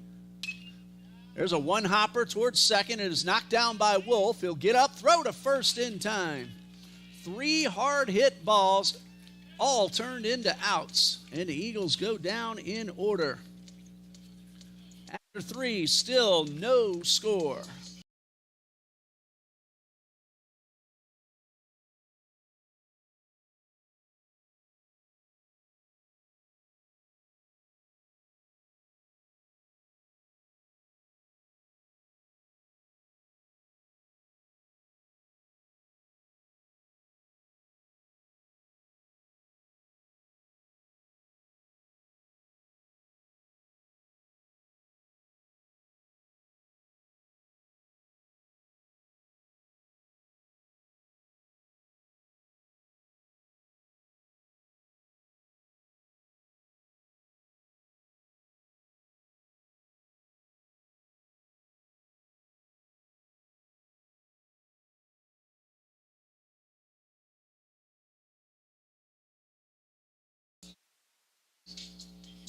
There's a one-hopper towards second. It is knocked down by Wolf. He'll get up, throw to first in time. 3 hard-hit balls, all turned into outs. And the Eagles go down in order. After 3, still no score.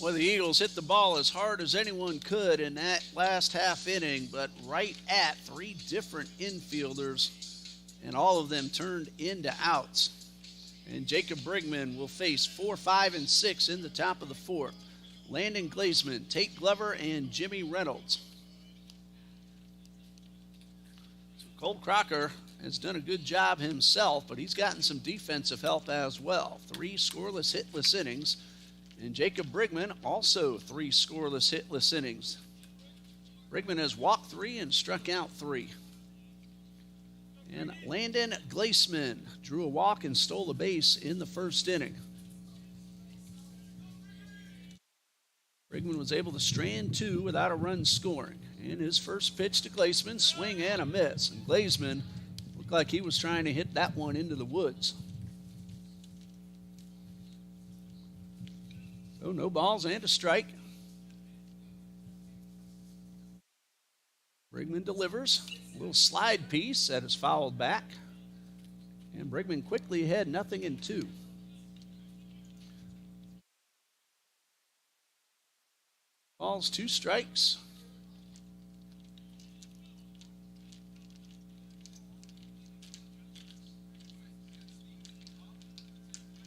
Well, the Eagles hit the ball as hard as anyone could in that last half inning, but right at 3 different infielders, and all of them turned into outs. And Jacob Brigman will face 4, 5, and 6 in the top of the 4th. Landon Glazeman, Tate Glover, and Jimmy Reynolds. So Cole Crocker has done a good job himself, but he's gotten some defensive help as well. 3 scoreless, hitless innings. And Jacob Brigman, also 3 scoreless, hitless innings. Brigman has walked 3 and struck out 3. And Landon Glazeman drew a walk and stole a base in the first inning. Brigman was able to strand 2 without a run scoring. And his first pitch to Glazeman, swing and a miss. And Glazeman looked like he was trying to hit that one into the woods. So no balls and a strike. Brigman delivers. A little slide piece that is fouled back. And Brigman quickly ahead, 0-2. Balls, 2 strikes.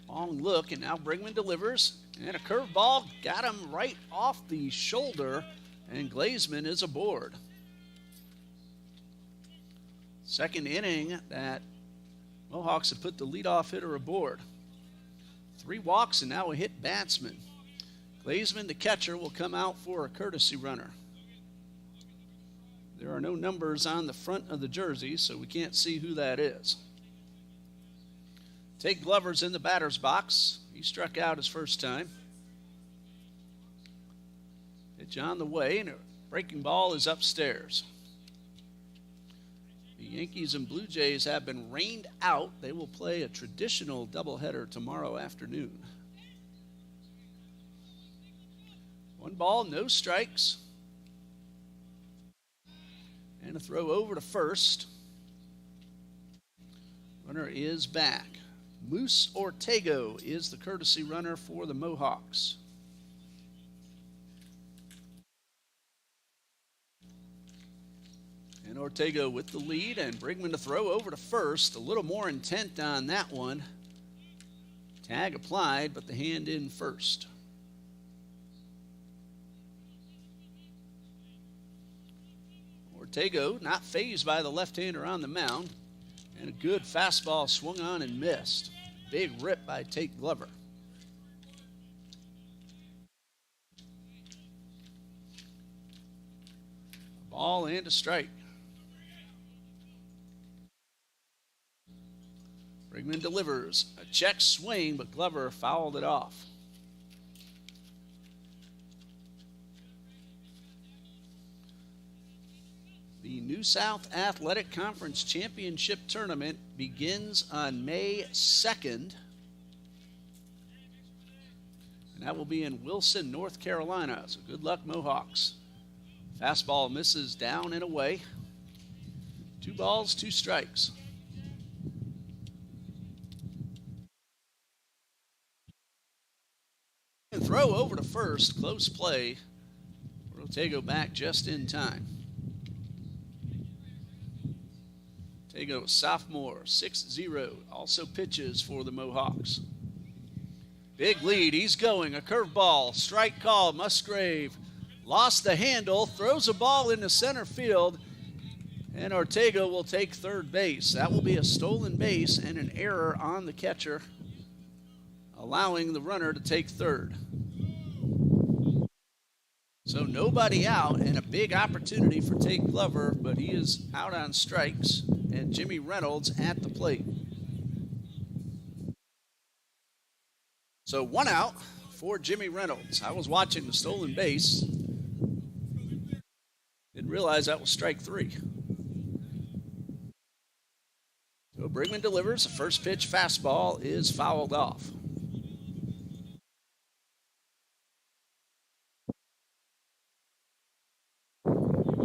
Long look, and now Brigman delivers. And a curveball got him right off the shoulder, and Glazeman is aboard. Second inning that Mohawks have put the leadoff hitter aboard. 3 walks and now a hit batsman. Glazeman, the catcher, will come out for a courtesy runner. There are no numbers on the front of the jersey, so we can't see who that is. Tate Glover's in the batter's box. He struck out his first time. Pitch on the way, and a breaking ball is upstairs. The Yankees and Blue Jays have been rained out. They will play a traditional doubleheader tomorrow afternoon. 1 ball, no strikes. And a throw over to first. Runner is back. Moose Ortego is the courtesy runner for the Mohawks. And Ortego with the lead, and Brigman to throw over to first. A little more intent on that one. Tag applied, but the hand in first. Ortego not fazed by the left-hander on the mound. And a good fastball swung on and missed. Big rip by Tate Glover. A ball and a strike. Brigman delivers a check swing, but Glover fouled it off. The New South Athletic Conference Championship Tournament begins on May 2nd. And that will be in Wilson, North Carolina. So good luck, Mohawks. Fastball misses down and away. 2 balls, 2 strikes. And throw over to first. Close play. Ortega back just in time. Ortega, sophomore, 6-0. Also pitches for the Mohawks. Big lead. He's going. A curveball. Strike call. Musgrave lost the handle. Throws a ball into center field. And Ortega will take third base. That will be a stolen base and an error on the catcher, allowing the runner to take third. So nobody out and a big opportunity for Tate Glover, but he is out on strikes, and Jimmy Reynolds at the plate. So 1 out for Jimmy Reynolds. I was watching the stolen base. Didn't realize that was strike 3. So Brigman delivers. The first pitch fastball is fouled off.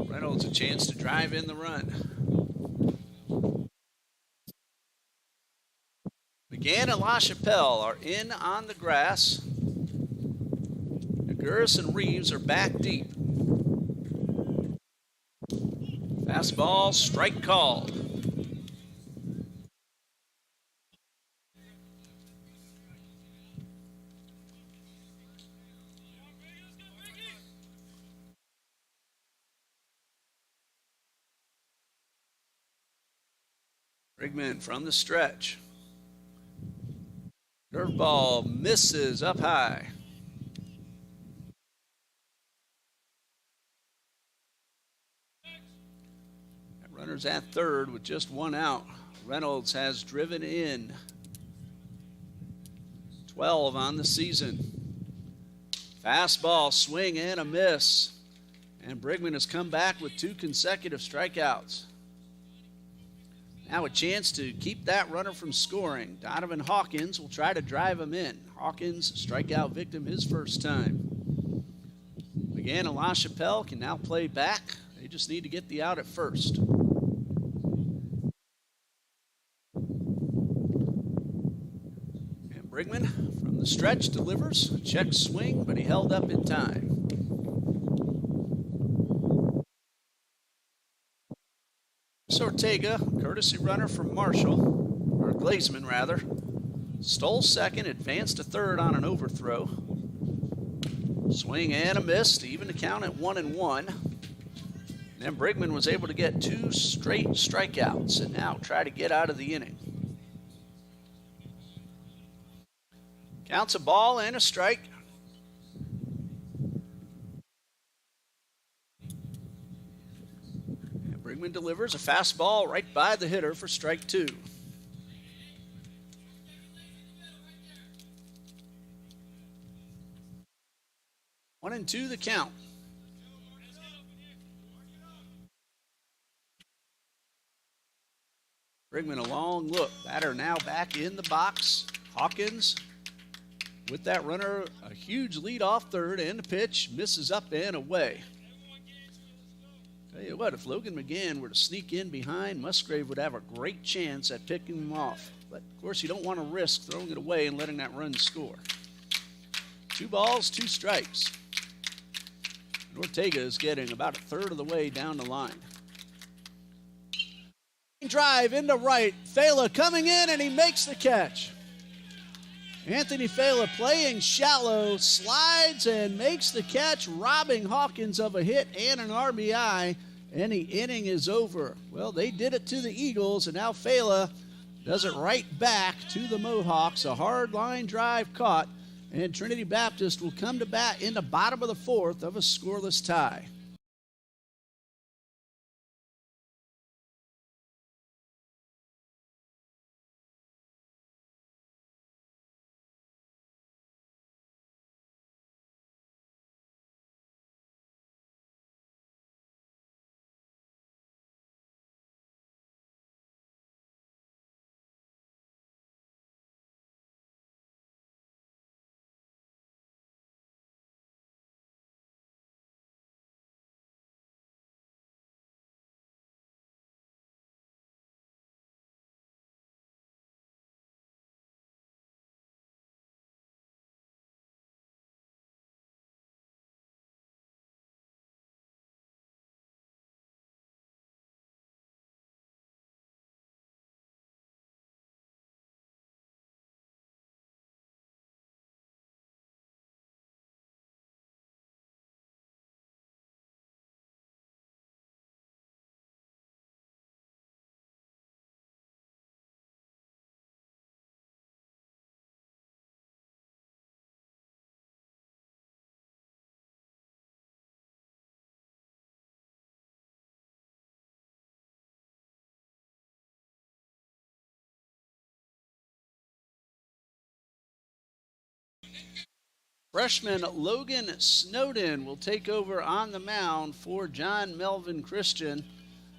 Reynolds a chance to drive in the run. McGann and LaChapelle are in on the grass. Naguris and Reeves are back deep. Fastball, strike called. Brigman from the stretch. Curveball misses up high. That runner's at third with just 1 out. Reynolds has driven in 12 on the season. Fastball, swing and a miss. And Brigman has come back with 2 consecutive strikeouts. Now a chance to keep that runner from scoring. Donovan Hawkins will try to drive him in. Hawkins, strikeout victim his first time. McGann and LaChapelle can now play back. They just need to get the out at first. And Brigman from the stretch delivers. A check swing, but he held up in time. Ortega, courtesy runner from Marshall, or Glazeman rather, stole second, advanced to third on an overthrow. Swing and a miss to even the count at 1-1. Then Brigman was able to get 2 straight strikeouts and now try to get out of the inning. Counts a ball and a strike. Brigman delivers a fastball right by the hitter for strike 2. One and 2 the count. Brigman a long look. Batter now back in the box. Hawkins with that runner, a huge lead off third, and the pitch misses up and away. Tell you what, if Logan McGann were to sneak in behind, Musgrave would have a great chance at picking him off. But, of course, you don't want to risk throwing it away and letting that run score. 2 balls, 2 strikes. And Ortega is getting about a third of the way down the line. Drive into right. Fela coming in, and he makes the catch. Anthony Fela playing shallow, slides and makes the catch, robbing Hawkins of a hit and an RBI, and the inning is over. Well, they did it to the Eagles, and now Fela does it right back to the Mohawks. A hard line drive caught, and Trinity Baptist will come to bat in the bottom of the 4th of a scoreless tie. Freshman Logan Snowden will take over on the mound for John Melvin Christian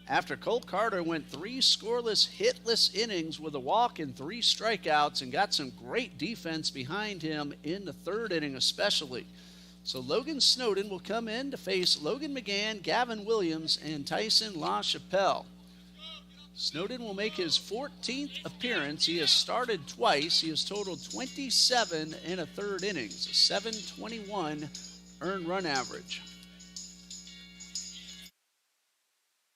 after Colt Carter went 3 scoreless, hitless innings with a walk and 3 strikeouts and got some great defense behind him in the 3rd inning especially. So Logan Snowden will come in to face Logan McGann, Gavin Williams, and Tyson LaChapelle. Snowden will make his 14th appearance. He has started twice. He has totaled 27 in a 3rd innings, a 7.21 earned run average.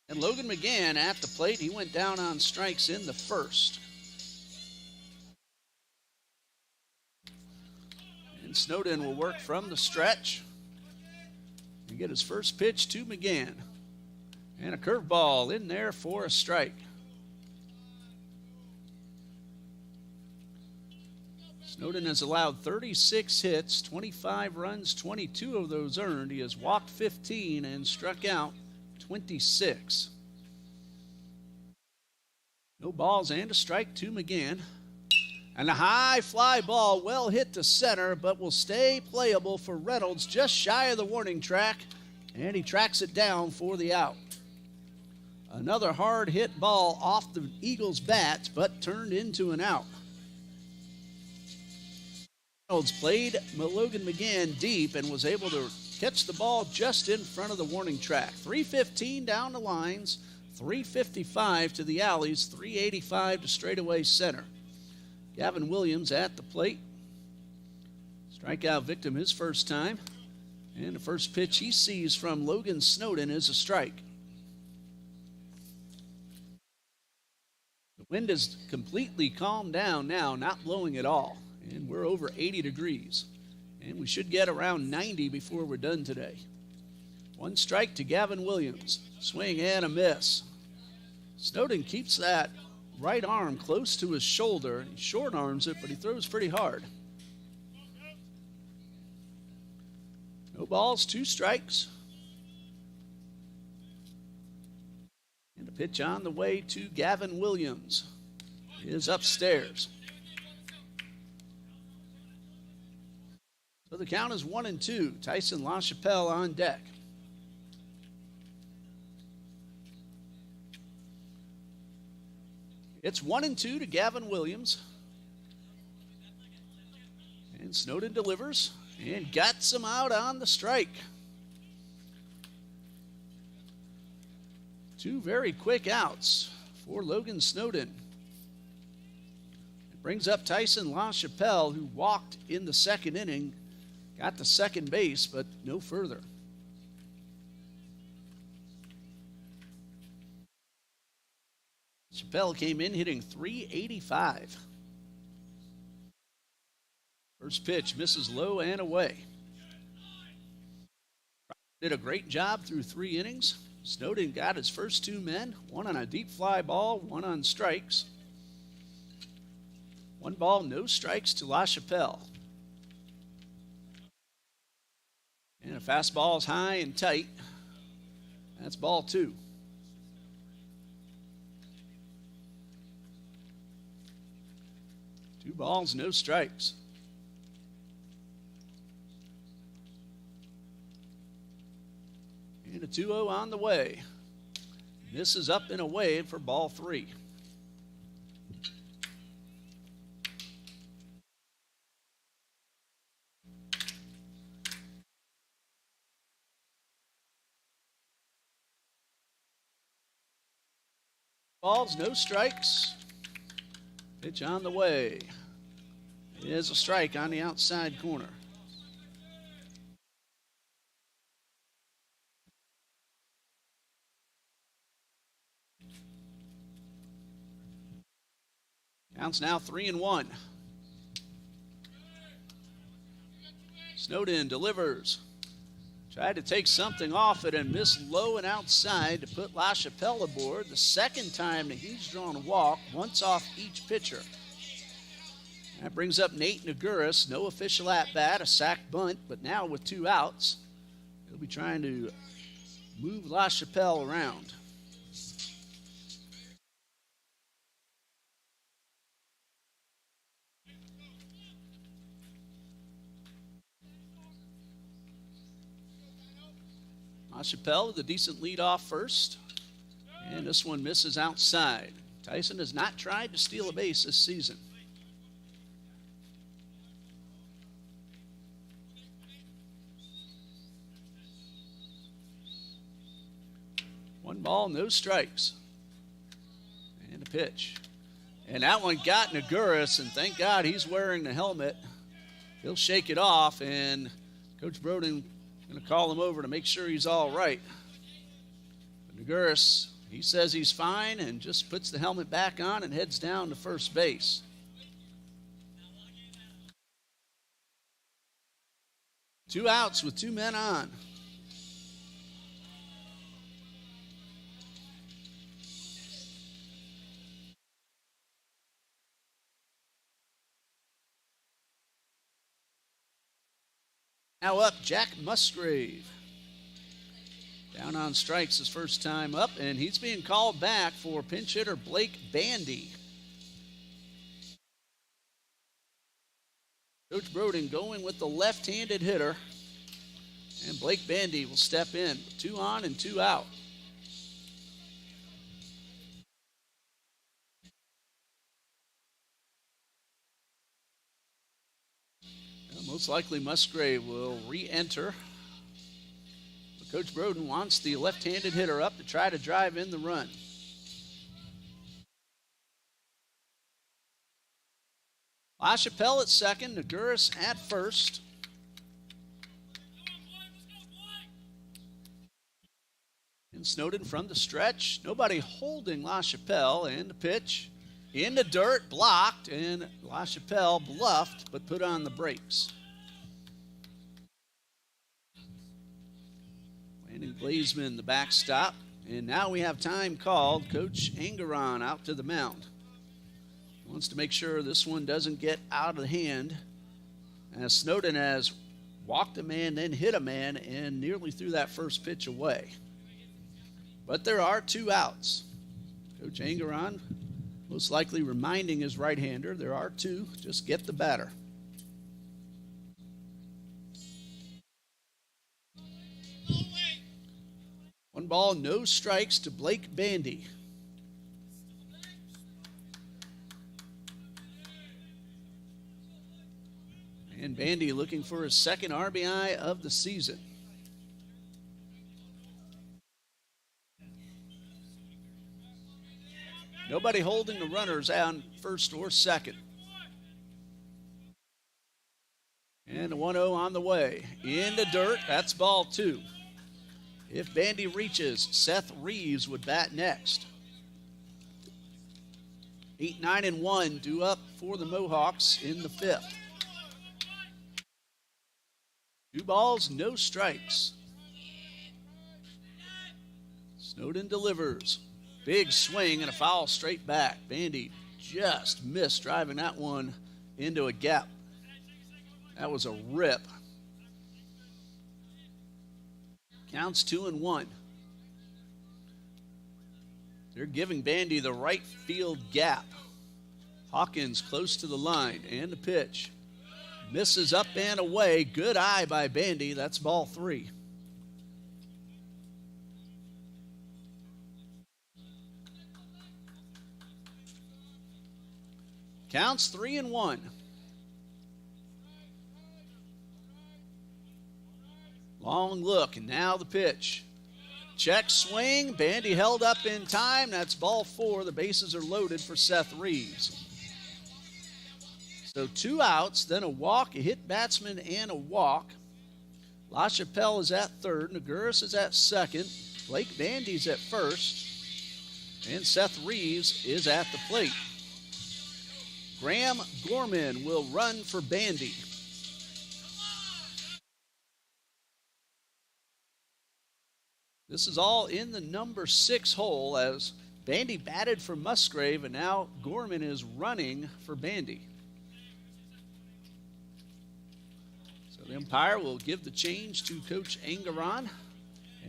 And Logan McGann at the plate. He went down on strikes in the 1st. And Snowden will work from the stretch and get his first pitch to McGann. And a curveball in there for a strike. Snowden has allowed 36 hits, 25 runs, 22 of those earned. He has walked 15 and struck out 26. No balls and a strike to McGann. And a high fly ball well hit to center, but will stay playable for Reynolds just shy of the warning track. And he tracks it down for the out. Another hard hit ball off the Eagles' bats, but turned into an out. Reynolds played Logan McGann deep and was able to catch the ball just in front of the warning track. 315 down the lines, 355 to the alleys, 385 to straightaway center. Gavin Williams at the plate. Strikeout victim his first time. And the first pitch he sees from Logan Snowden is a strike. The wind has completely calmed down now, not blowing at all. And we're over 80 degrees. And we should get around 90 before we're done today. 1 strike to Gavin Williams. Swing and a miss. Snowden keeps that right arm close to his shoulder. He short arms it, but he throws pretty hard. No balls, 2 strikes. And a pitch on the way to Gavin Williams. He is upstairs. So the count is 1-2. Tyson LaChapelle on deck. It's 1-2 to Gavin Williams. And Snowden delivers and got some out on the strike. 2 very quick outs for Logan Snowden. It brings up Tyson LaChapelle, who walked in the 2nd inning. Got to second base, but no further. Chappelle came in hitting .385. First pitch misses low and away. Did a great job through 3 innings. Snowden got his first 2 men, 1 on a deep fly ball, 1 on strikes. 1 ball, no strikes to LaChapelle. And a fastball is high and tight. That's ball 2. Two balls, no strikes. And a 2-0 on the way. This is up and away for ball 3. Balls, no strikes. Pitch on the way. It is a strike on the outside corner. Count's now 3-1. Snowden delivers. Tried to take something off it and missed low and outside to put LaChapelle aboard. The second time that he's drawn a walk, once off each pitcher. That brings up Nate Naguris. No official at-bat, a sac bunt, but now with 2 outs, he'll be trying to move LaChapelle around. LaChapelle with a decent lead off first. And this one misses outside. Tyson has not tried to steal a base this season. One ball, no strikes. And a pitch. And that one got Naguris, and thank God he's wearing the helmet. He'll shake it off, and Coach Broden going to call him over to make sure he's all right. But Naguris, he says he's fine and just puts the helmet back on and heads down to first base. Two outs with two men on. Now up, Jack Musgrave. Down on strikes his first time up, and he's being called back for pinch hitter Blake Bandy. Coach Broden going with the left-handed hitter, and Blake Bandy will step in. 2 on and 2 out. Most likely Musgrave will re-enter. But Coach Broden wants the left-handed hitter up to try to drive in the run. LaChapelle at second, Naguris at first. And Snowden from the stretch. Nobody holding LaChapelle, and the pitch in the dirt, blocked, and LaChapelle bluffed but put on the brakes. Landon Glazeman, the backstop. And now we have time called. Coach Angeron out to the mound. He wants to make sure this one doesn't get out of hand, as Snowden has walked a man, then hit a man, and nearly threw that first pitch away. But there are 2 outs. Coach Angeron most likely reminding his right-hander, there are 2, just get the batter. One ball, no strikes to Blake Bandy. And Bandy looking for his second RBI of the season. Nobody holding the runners on first or second. And a 1-0 on the way. In the dirt, that's ball 2. If Bandy reaches, Seth Reeves would bat next. 8, 9, and 1 due up for the Mohawks in the 5th. 2 balls, no strikes. Snowden delivers. Big swing and a foul straight back. Bandy just missed driving that one into a gap. That was a rip. Counts 2-1. They're giving Bandy the right field gap. Hawkins close to the line, and the pitch. Misses up and away. Good eye by Bandy. That's ball 3. Counts 3-1. Long look, and now the pitch. Check swing. Bandy held up in time. That's ball 4. The bases are loaded for Seth Reeves. So 2 outs, then a walk, a hit batsman, and a walk. LaChapelle is at third. Naguris is at second. Blake Bandy's at first. And Seth Reeves is at the plate. Graham Gorman will run for Bandy. This is all in the number 6 hole, as Bandy batted for Musgrave, and now Gorman is running for Bandy. So the umpire will give the change to Coach Angeron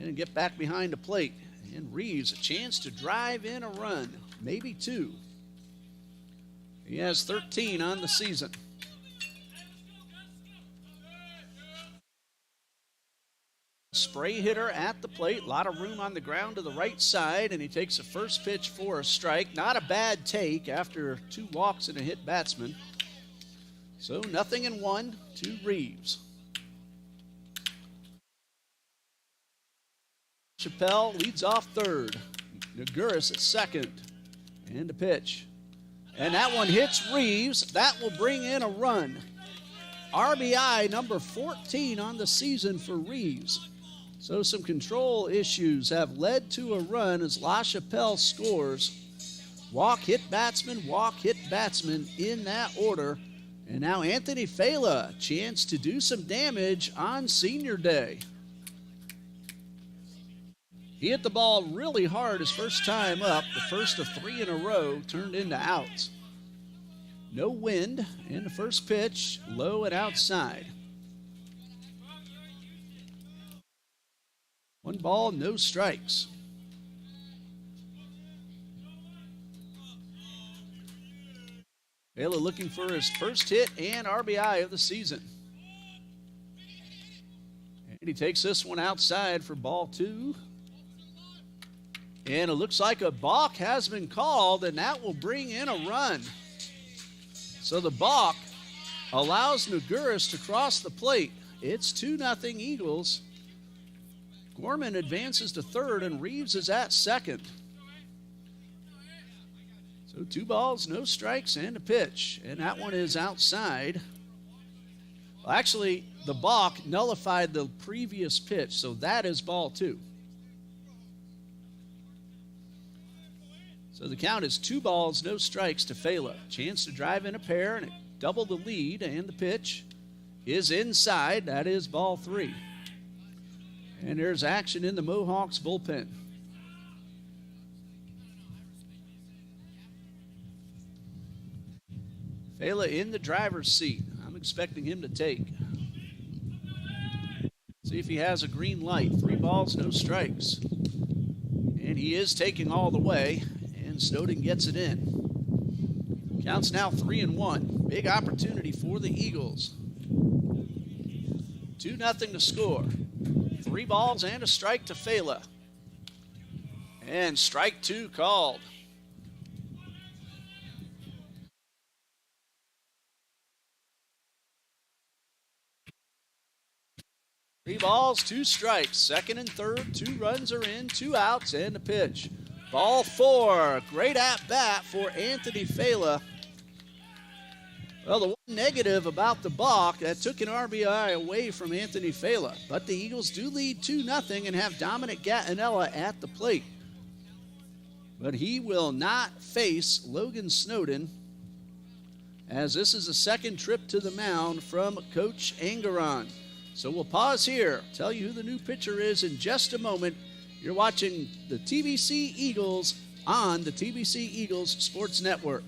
and get back behind the plate. And Reeves a chance to drive in a run, maybe 2. He has 13 on the season. spray hitter at the plate. A lot of room on the ground to the right side, and he takes the first pitch for a strike. Not a bad take after 2 walks and a hit batsman. So 0-1 to Reeves. Chappelle leads off third. Naguris at second. And a pitch. And that one hits Reeves. That will bring in a run. RBI number 14 on the season for Reeves. So some control issues have led to a run as LaChapelle scores. Walk, hit batsman in that order. And now Anthony Fela, chance to do some damage on senior day. He hit the ball really hard his first time up. The first of 3 in a row turned into outs. No wind, and the first pitch low and outside. 1 ball, no strikes. Fela looking for his first hit and RBI of the season. And he takes this one outside for ball 2. And it looks like a balk has been called, and that will bring in a run. So the balk allows Naguris to cross the plate. It's 2-0 Eagles. Gorman advances to third, and Reeves is at second. So 2 balls, no strikes, and a pitch. And that one is outside. Well, actually, the balk nullified the previous pitch, so that is ball 2. So the count is 2 balls, no strikes to Fela. Chance to drive in a pair and double the lead, and the pitch is inside. That is ball 3. And there's action in the Mohawks bullpen. Fela in the driver's seat. I'm expecting him to take. See if he has a green light. 3 balls, no strikes. And he is taking all the way. Snowden gets it in. Counts now 3-1. Big opportunity for the Eagles. 2-0 to score. 3 balls and a strike to Fela. And strike 2 called. Three balls, 2 strikes. Second and third, 2 runs are in, 2 outs, and a pitch. Ball 4. Great at-bat for Anthony Fela. Well, the one negative about the balk, that took an RBI away from Anthony Fela. But the Eagles do lead 2-0 and have Dominic Gattinella at the plate. But he will not face Logan Snowden, as this is a second trip to the mound from Coach Angeron. So we'll pause here, tell you who the new pitcher is in just a moment. You're watching the TBC Eagles on the TBC Eagles Sports Network.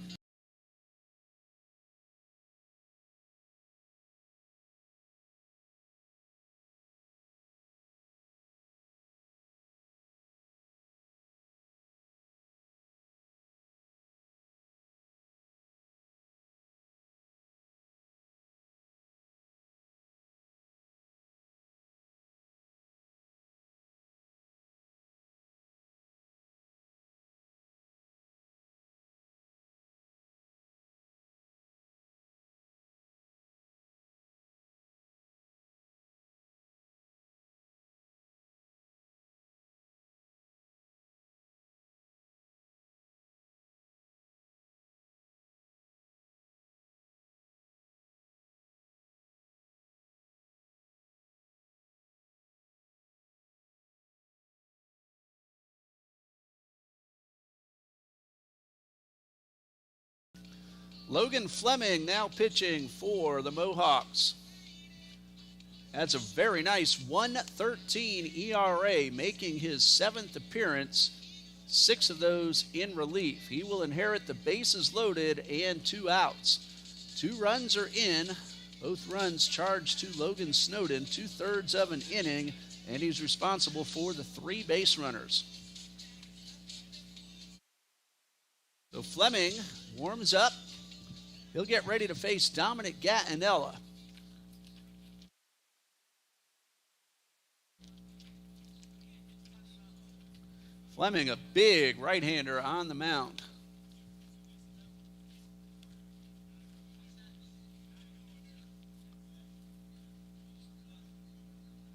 Logan Fleming now pitching for the Mohawks. That's a very nice 1.13 ERA, making his 7th appearance, 6 of those in relief. He will inherit the bases loaded and 2 outs. 2 runs are in, both runs charged to Logan Snowden, 2/3 of an inning, and he's responsible for the 3 base runners. So Fleming warms up. He'll get ready to face Dominic Gattinella. Fleming, a big right-hander on the mound.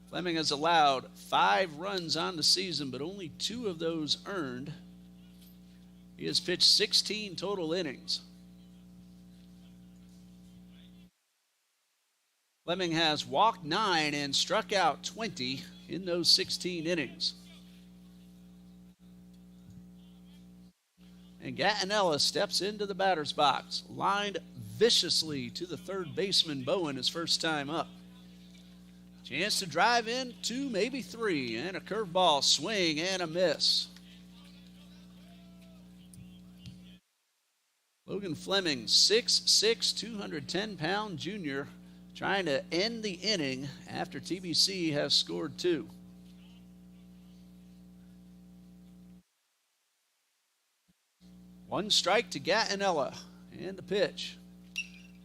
Fleming has allowed 5 runs on the season, but only 2 of those earned. He has pitched 16 total innings. Fleming has walked 9 and struck out 20 in those 16 innings. And Gattinella steps into the batter's box, lined viciously to the third baseman Bowen his first time up. Chance to drive in 2, maybe 3, and a curveball swing and a miss. Logan Fleming, 6'6", 210-pound junior, trying to end the inning after TBC has scored 2. One strike to Gattinella, and the pitch.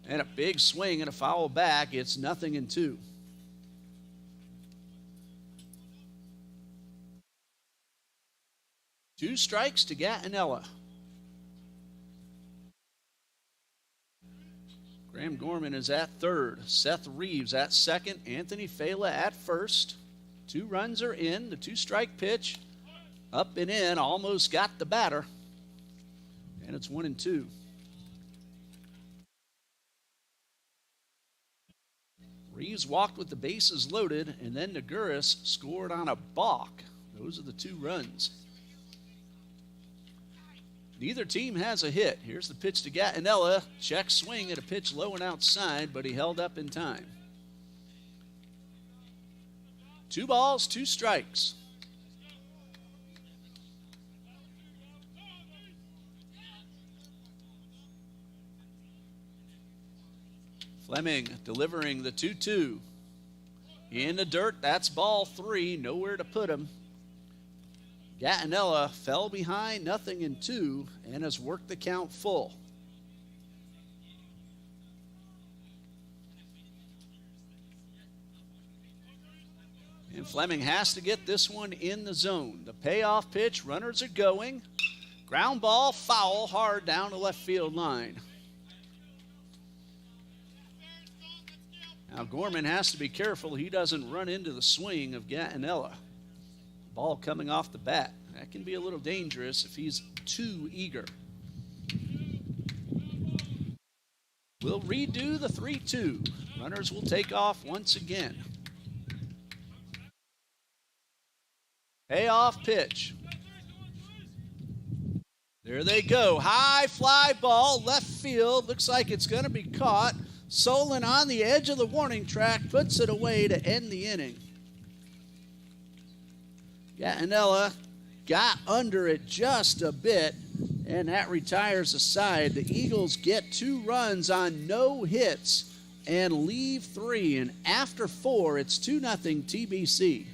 And a big swing and a foul back. It's 0-2. Two strikes to Gattinella. Graham Gorman is at third. Seth Reeves at second. Anthony Fela at first. 2 runs are in. The 2-strike pitch up and in. Almost got the batter. And it's 1-2. Reeves walked with the bases loaded, and then Naguris scored on a balk. Those are the 2 runs. Neither team has a hit. Here's the pitch to Gattinella. Check swing at a pitch low and outside, but he held up in time. 2 balls, 2 strikes. Fleming delivering the 2-2. In the dirt, that's ball 3. Nowhere to put him. Gattinella fell behind 0-2 and has worked the count full. And Fleming has to get this one in the zone. The payoff pitch, runners are going. Ground ball, foul, hard down the left field line. Now Gorman has to be careful he doesn't run into the swing of Gattinella. Ball coming off the bat. That can be a little dangerous if he's too eager. We'll redo the 3-2. Runners will take off once again. Payoff pitch. There they go. High fly ball, left field. Looks like it's going to be caught. Solon on the edge of the warning track puts it away to end the inning. Gattinella got under it just a bit, and that retires the side. The Eagles get 2 runs on no hits and leave 3, and after 4, it's 2-0 TBC.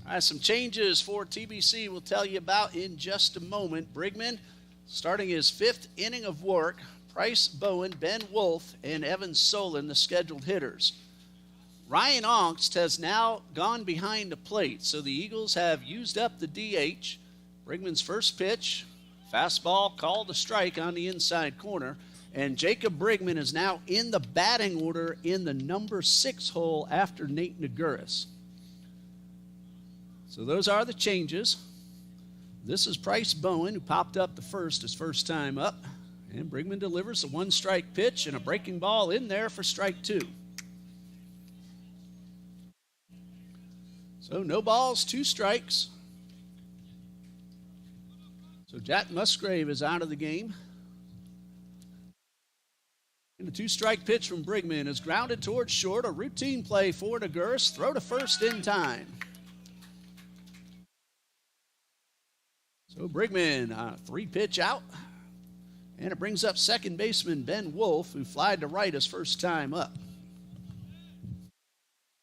All right, some changes for TBC we'll tell you about in just a moment. Brigman Starting his 5th inning of work, Price Bowen, Ben Wolf, and Evan Solon, the scheduled hitters. Ryan Ongst has now gone behind the plate, so the Eagles have used up the DH. Brigman's first pitch, fastball called a strike on the inside corner, and Jacob Brigman is now in the batting order in the number 6 hole after Nate Naguris. So those are the changes. This is Price Bowen, who popped up the first, his first time up. And Brigman delivers a 1-strike pitch and a breaking ball in there for strike 2. So no balls, 2 strikes. So Jack Musgrave is out of the game. And the 2-strike pitch from Brigman is grounded towards short. A routine play for Naguris. Throw to first in time. So Brigman on a 3-pitch out. And it brings up second baseman Ben Wolf, who flied to right his first time up.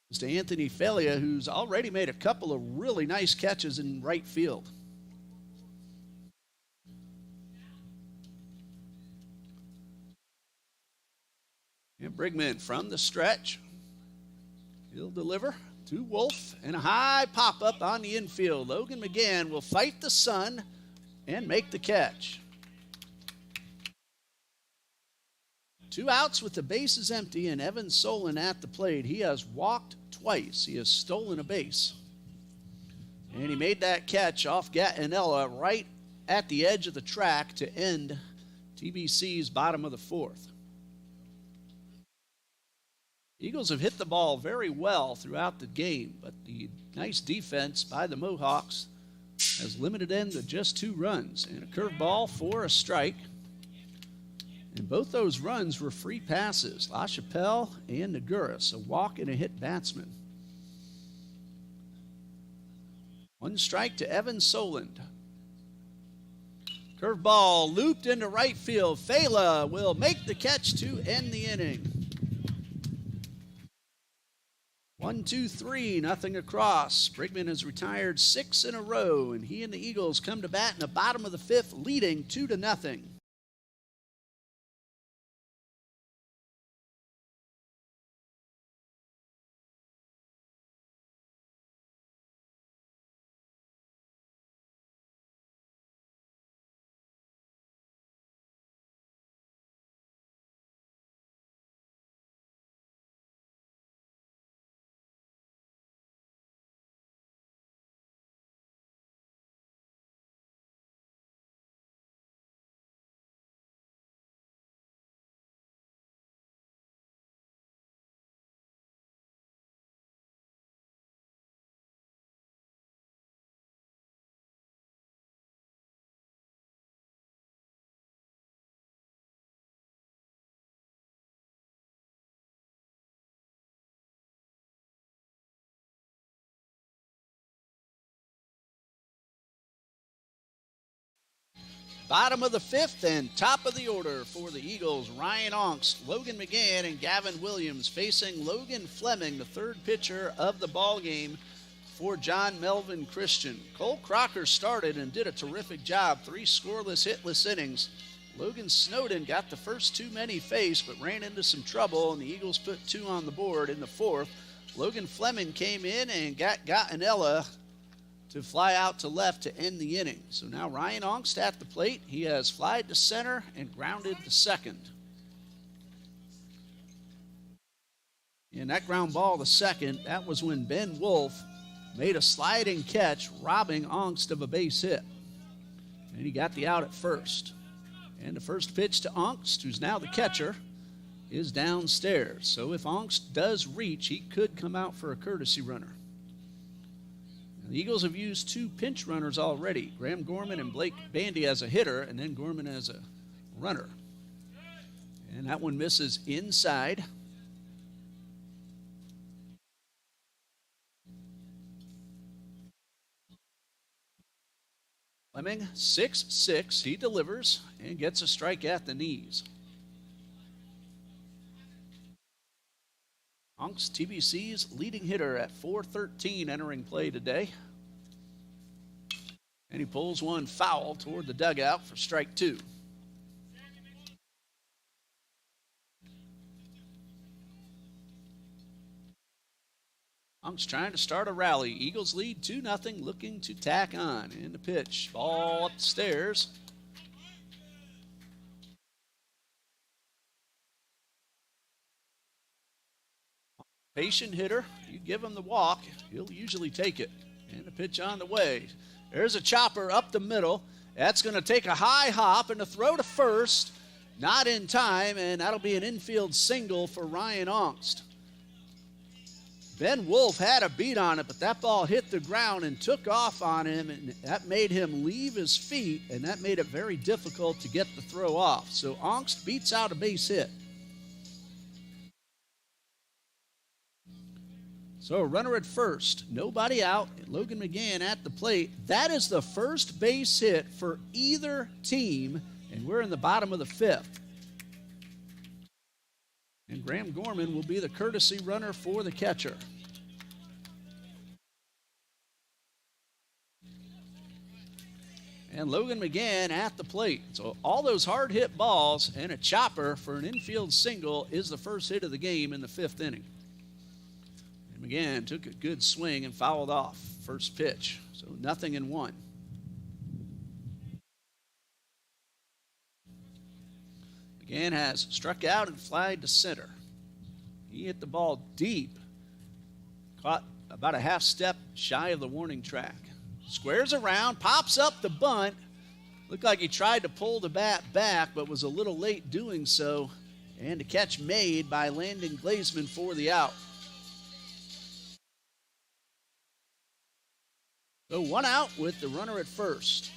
It's to Anthony Felia, who's already made a couple of really nice catches in right field. And Brigman from the stretch. He'll deliver to Wolf, and a high pop-up on the infield. Logan McGann will fight the sun and make the catch. 2 outs with the bases empty, and Evan Solon at the plate. He has walked twice. He has stolen a base. And he made that catch off Gattinella right at the edge of the track to end TBC's bottom of the 4th. Eagles have hit the ball very well throughout the game, but the nice defense by the Mohawks has limited them to just 2 runs and a curveball for a strike. And both those runs were free passes. LaChapelle and Naguris, a walk and a hit batsman. 1 strike to Evan Soland. Curveball looped into right field. Fela will make the catch to end the inning. 1, 2, 3, nothing across. Brigman has retired 6 in a row, and he and the Eagles come to bat in the bottom of the 5th, leading 2-0. Bottom of the 5th and top of the order for the Eagles. Ryan Ongst, Logan McGann, and Gavin Williams facing Logan Fleming, the 3rd pitcher of the ball game for John Melvin Christian. Cole Crocker started and did a terrific job. 3 scoreless, hitless innings. Logan Snowden got the first 2 men he faced, but ran into some trouble, and the Eagles put 2 on the board in the 4th. Logan Fleming came in and got Gattinella to fly out to left to end the inning. So now Ryan Ongst at the plate. He has flied to center and grounded to second. And that ground ball to second, that was when Ben Wolf made a sliding catch, robbing Ongst of a base hit. And he got the out at first. And the first pitch to Ongst, who's now the catcher, is downstairs. So if Ongst does reach, he could come out for a courtesy runner. The Eagles have used 2 pinch runners already, Graham Gorman and Blake Bandy as a hitter, and then Gorman as a runner. And that one misses inside. Fleming, 6-6, he delivers and gets a strike at the knees. Ongst, TBC's leading hitter at .413 entering play today. And he pulls one foul toward the dugout for strike 2. Monk's trying to start a rally. Eagles lead 2-0, looking to tack on. And the pitch, ball up the stairs. Patient hitter, you give him the walk, he'll usually take it. And the pitch on the way. There's a chopper up the middle. That's going to take a high hop and a throw to first. Not in time, and that'll be an infield single for Ryan Ongst. Ben Wolf had a beat on it, but that ball hit the ground and took off on him, and that made him leave his feet, and that made it very difficult to get the throw off. So Ongst beats out a base hit. So a runner at first, nobody out, Logan McGann at the plate. That is the first base hit for either team, and we're in the bottom of the 5th. And Graham Gorman will be the courtesy runner for the catcher. And Logan McGann at the plate. So all those hard hit balls and a chopper for an infield single is the first hit of the game in the 5th inning. And McGann took a good swing and fouled off first pitch. So 0-1. McGann has struck out and flied to center. He hit the ball deep, caught about a half step shy of the warning track. Squares around, pops up the bunt. Looked like he tried to pull the bat back, but was a little late doing so. And a catch made by Landon Glazman for the out. So 1 out with the runner at first.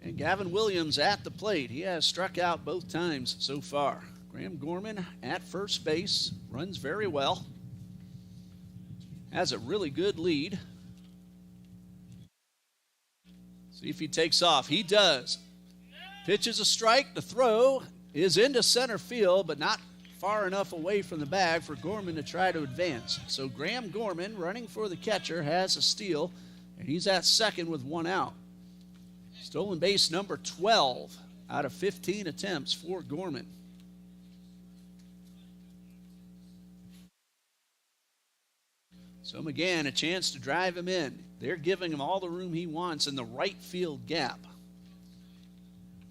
And Gavin Williams at the plate. He has struck out both times so far. Graham Gorman at first base. Runs very well. Has a really good lead. See if he takes off. He does. Pitches a strike. The throw is into center field, but not far enough away from the bag for Gorman to try to advance. So Graham Gorman, running for the catcher, has a steal, and he's at second with 1 out. Stolen base number 12 out of 15 attempts for Gorman. So McGann, a chance to drive him in. They're giving him all the room he wants in the right field gap.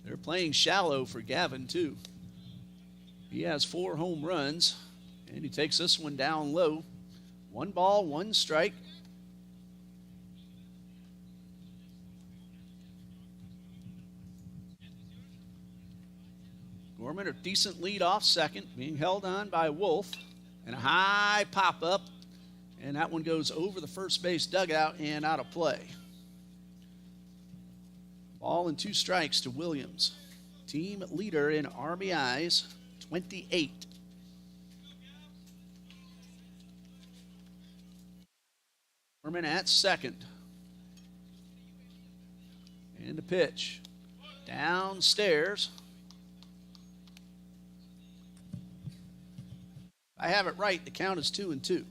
They're playing shallow for Gavin, too. He has 4 home runs, and he takes this one down low. 1 ball, 1 strike. Gorman, a decent lead off second, being held on by Wolf. And a high pop-up, and that one goes over the first base dugout and out of play. Ball and 2 strikes to Williams. Team leader in RBIs, 28. Gorman at second. And the pitch. Downstairs. I have it right. The count is 2-2.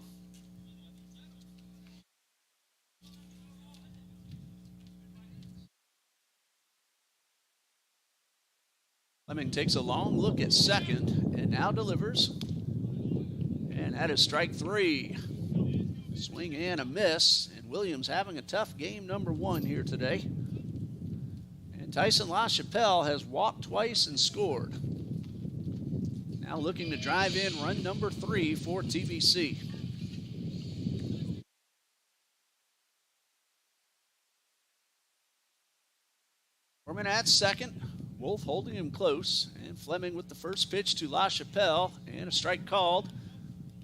Fleming takes a long look at second and now delivers. And that is strike 3. Swing and a miss. And Williams having a tough game number 1 here today. And Tyson LaChapelle has walked twice and scored. Now looking to drive in run number 3 for TBC. Gorman at second. Wolf holding him close. And Fleming with the first pitch to LaChapelle. And a strike called.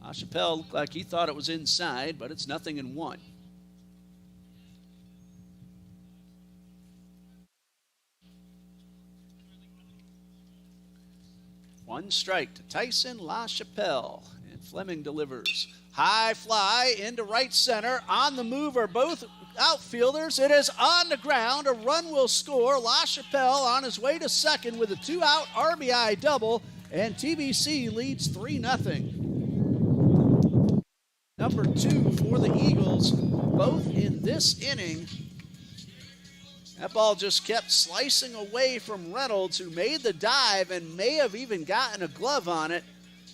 LaChapelle looked like he thought it was inside, but it's 0-1. One strike to Tyson LaChapelle, and Fleming delivers. High fly into right center. On the move are both outfielders. It is on the ground. A run will score. LaChapelle on his way to second with a 2-out RBI double, and TBC leads 3-0. number 2 for the Eagles, both in this inning. That ball just kept slicing away from Reynolds, who made the dive and may have even gotten a glove on it,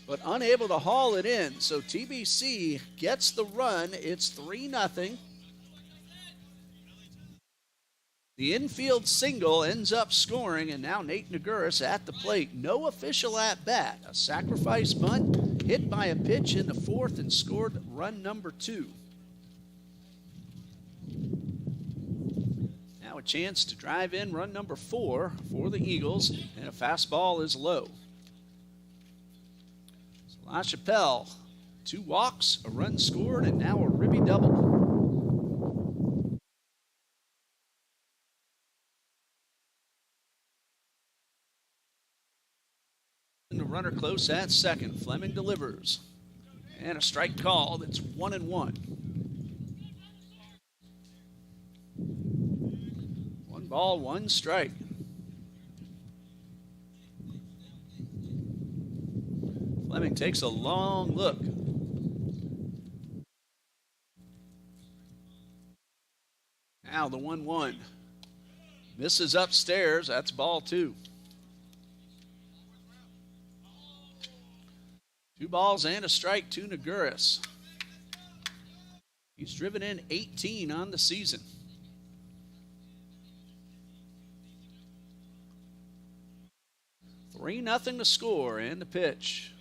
but unable to haul it in. So TBC gets the run. It's 3-0. The infield single ends up scoring, and now Nate Naguris at the plate. No official at bat. A sacrifice bunt hit by a pitch in the 4th and scored run number 2. Now a chance to drive in run number 4 for the Eagles, and a fastball is low. So LaChapelle, 2 walks, a run scored, and now a ribby double. The runner close at second. Fleming delivers. And a strike call. That's 1-1. 1 ball, 1 strike. Fleming takes a long look. Now the 1-1. Misses upstairs. That's ball 2. 2 balls and a strike to Naguris. He's driven in 18 on the season. $3-0 to score, and the pitch.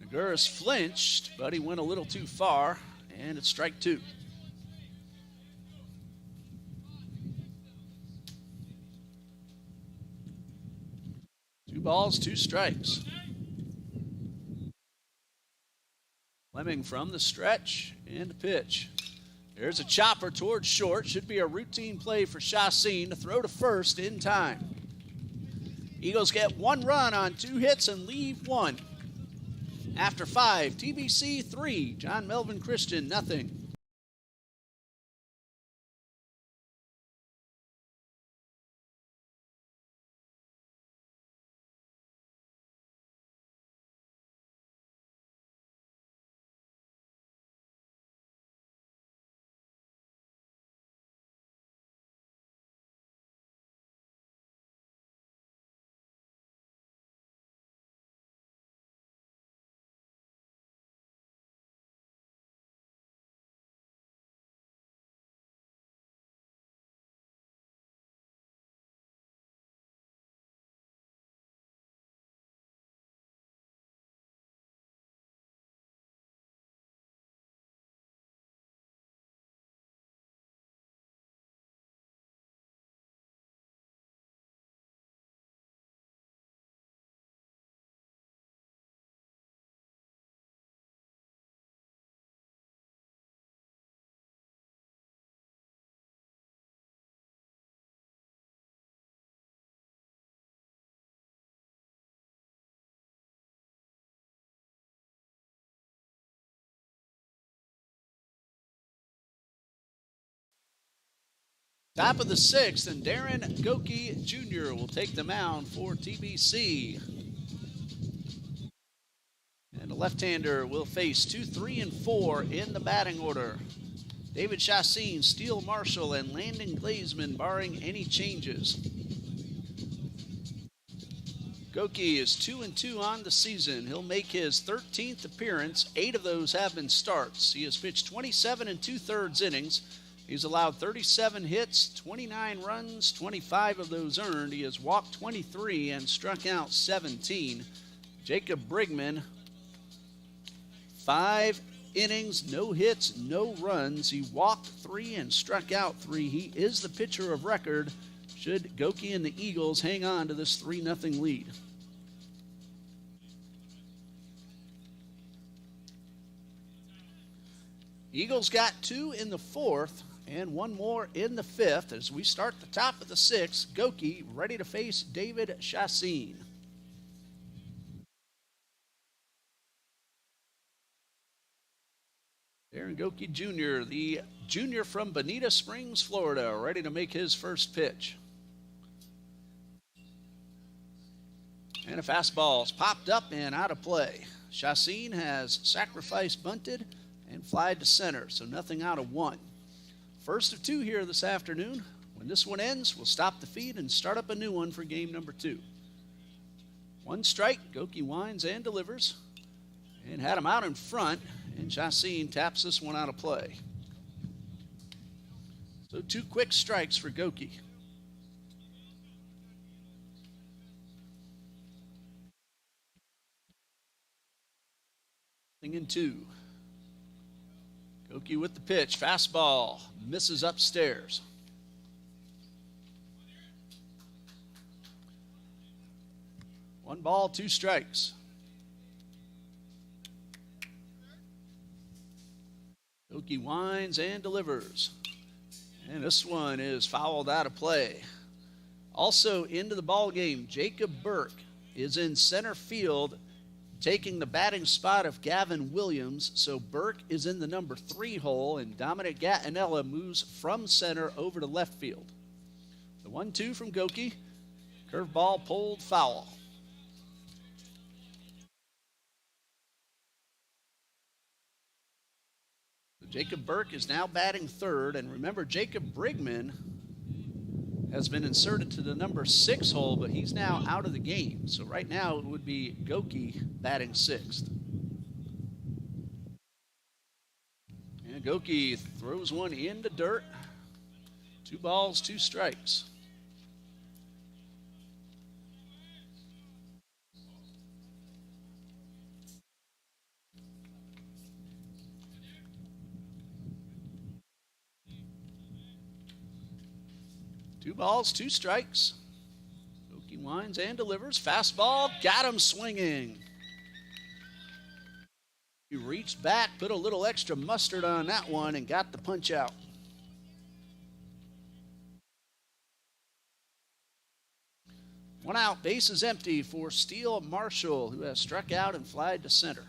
Naguris flinched, but he went a little too far, and it's strike 2. Two balls, 2 strikes. Fleming from the stretch, and the pitch. There's a chopper towards short. Should be a routine play for Chassin to throw to first in time. Eagles get 1 run on 2 hits and leave 1. After 5, TBC 3, John Melvin Christian, nothing. Top of the 6th, and Darren Goki Jr. will take the mound for TBC. And the left-hander will face 2, 3, and 4 in the batting order. David Chassin, Steele Marshall, and Landon Glazman barring any changes. Goki is 2-2 on the season. He'll make his 13th appearance. 8 of those have been starts. He has pitched 27 2/3 innings. He's allowed 37 hits, 29 runs, 25 of those earned. He has walked 23 and struck out 17. Jacob Brigman, 5 innings, no hits, no runs. He walked 3 and struck out 3. He is the pitcher of record should Goki and the Eagles hang on to this 3-0 lead. Eagles got 2 in the 4th and 1 more in the 5th as we start the top of the 6th. Goki ready to face David Chassin. Darren Goki Jr., the junior from Bonita Springs, Florida, ready to make his first pitch. And a fastball is popped up and out of play. Chassin has sacrifice bunted and fly to center, so nothing out of one. First of two here this afternoon. When this one ends, we'll stop the feed and start up a new one for game number 2. One strike, Goki winds and delivers, and had him out in front, and Chassin taps this one out of play. So 2 quick strikes for Goki. In 2. Goki with the pitch, fastball, misses upstairs. One ball, 2 strikes. Goki winds and delivers. And this one is fouled out of play. Also into the ball game, Jacob Burke is in center field, taking the batting spot of Gavin Williams. So Burke is in the number 3 hole, and Dominic Gattinella moves from center over to left field. The 1-2 from Goki. Curveball pulled foul. Jacob Burke is now batting third, and remember, Jacob Brigman has been inserted to the number 6 hole, but he's now out of the game. So right now it would be Goki batting 6th. And Goki throws one into dirt. 2 balls, 2 strikes. Two balls, 2 strikes. Goki winds and delivers. Fastball, got him swinging. He reached back, put a little extra mustard on that one, and got the punch out. One out, base is empty for Steele Marshall, who has struck out and flied to center.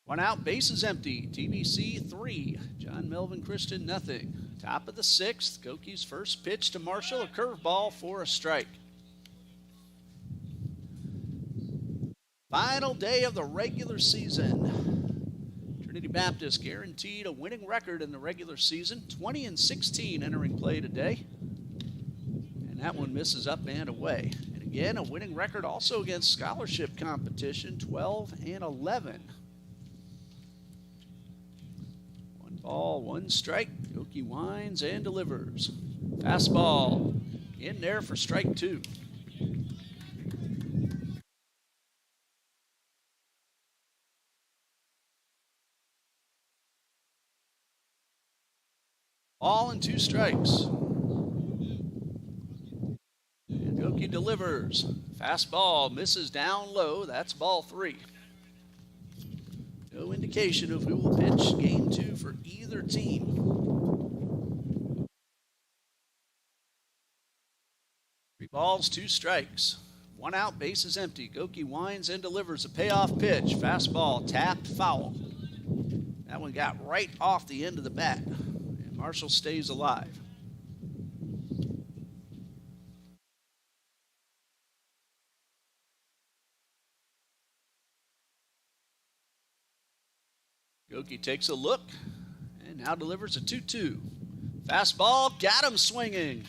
One out, base is empty. TBC 3, John Melvin Christian nothing. Top of the 6th, Goki's first pitch to Marshall, a curveball for a strike. Final day of the regular season. Trinity Baptist guaranteed a winning record in the regular season, 20-16 entering play today. And that one misses up and away. And again, a winning record also against scholarship competition, 12-11. Ball, 1 strike. Goki winds and delivers. Fastball in there for strike 2. Ball and 2 strikes. And Goki delivers. Fastball misses down low. That's ball 3. No indication of who will pitch game 2 for either team. Three balls, 2 strikes. One out, base is empty. Goki winds and delivers a payoff pitch. Fastball tapped, foul. That one got right off the end of the bat, and Marshall stays alive. Goki takes a look and now delivers a 2-2. Fastball, got him swinging.